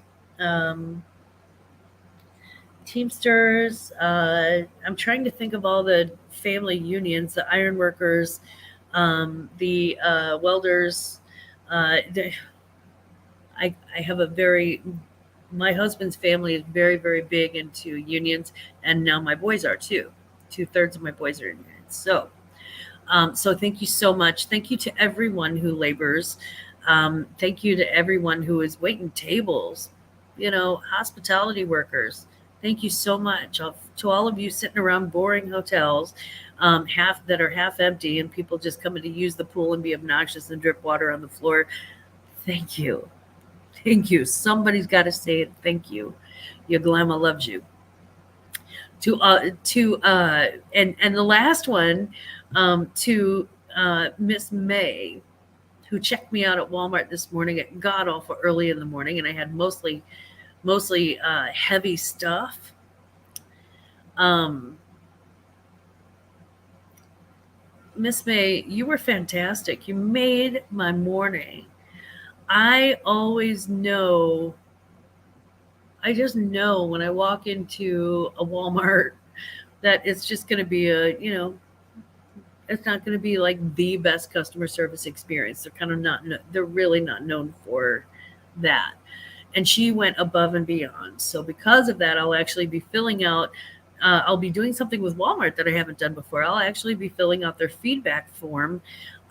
Teamsters. I'm trying to think of all the family unions, the iron workers, the welders. I have my husband's family is very, very big into unions, and now my boys are too. 2/3 of my boys are in unions. So thank you so much. Thank you to everyone who labors. Thank you to everyone who is waiting tables, hospitality workers. Thank you so much to all of you sitting around boring hotels, that are half empty and people just coming to use the pool and be obnoxious and drip water on the floor. Thank you. Thank you. Somebody's got to say it. Thank you. Your Glamma loves you. And the last one, to Miss May, who checked me out at Walmart this morning at god awful early in the morning, and I had mostly heavy stuff. Miss May, you were fantastic. You made my morning. I always know, I just know when I walk into a Walmart that it's just going to be it's not going to be like the best customer service experience. They're kind of not, they're really not known for that. And she went above and beyond. So because of that, I'll actually be filling out, I'll be doing something with Walmart that I haven't done before. I'll actually be filling out their feedback form,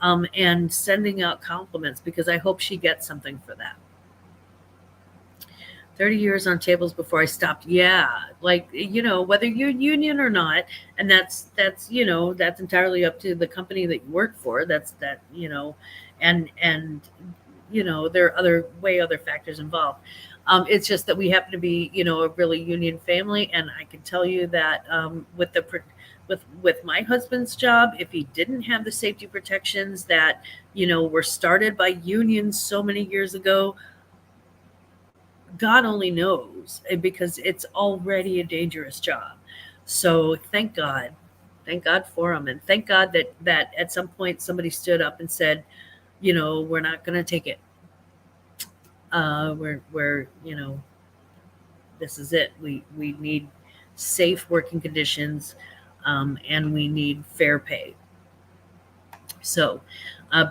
and sending out compliments because I hope she gets something for that. 30 years on tables before I stopped. Yeah. Like, whether you're union or not, and that's entirely up to the company that you work for. And there are other factors involved. It's just that we happen to be, a really union family. And I can tell you that, with my husband's job, if he didn't have the safety protections that, were started by unions so many years ago, God only knows, because it's already a dangerous job. So thank God for him, and thank God that at some point somebody stood up and said, we're not going to take it. We're this is it. We need safe working conditions, and we need fair pay. So,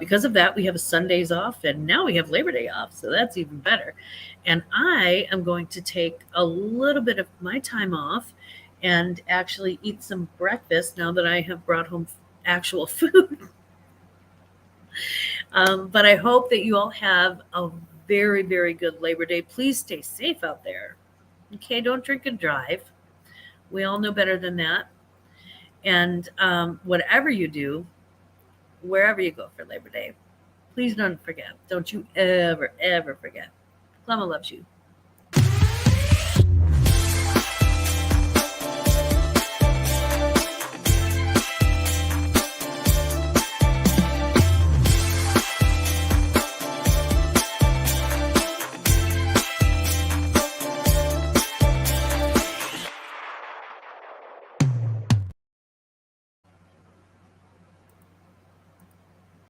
because of that, we have Sundays off, and now we have Labor Day off. So that's even better. And I am going to take a little bit of my time off and actually eat some breakfast now that I have brought home actual food. But I hope that you all have a very, very good Labor Day. Please stay safe out there. Okay, don't drink and drive. We all know better than that. And whatever you do, wherever you go for Labor Day, please don't forget. Don't you ever, ever forget. Glamma loves you.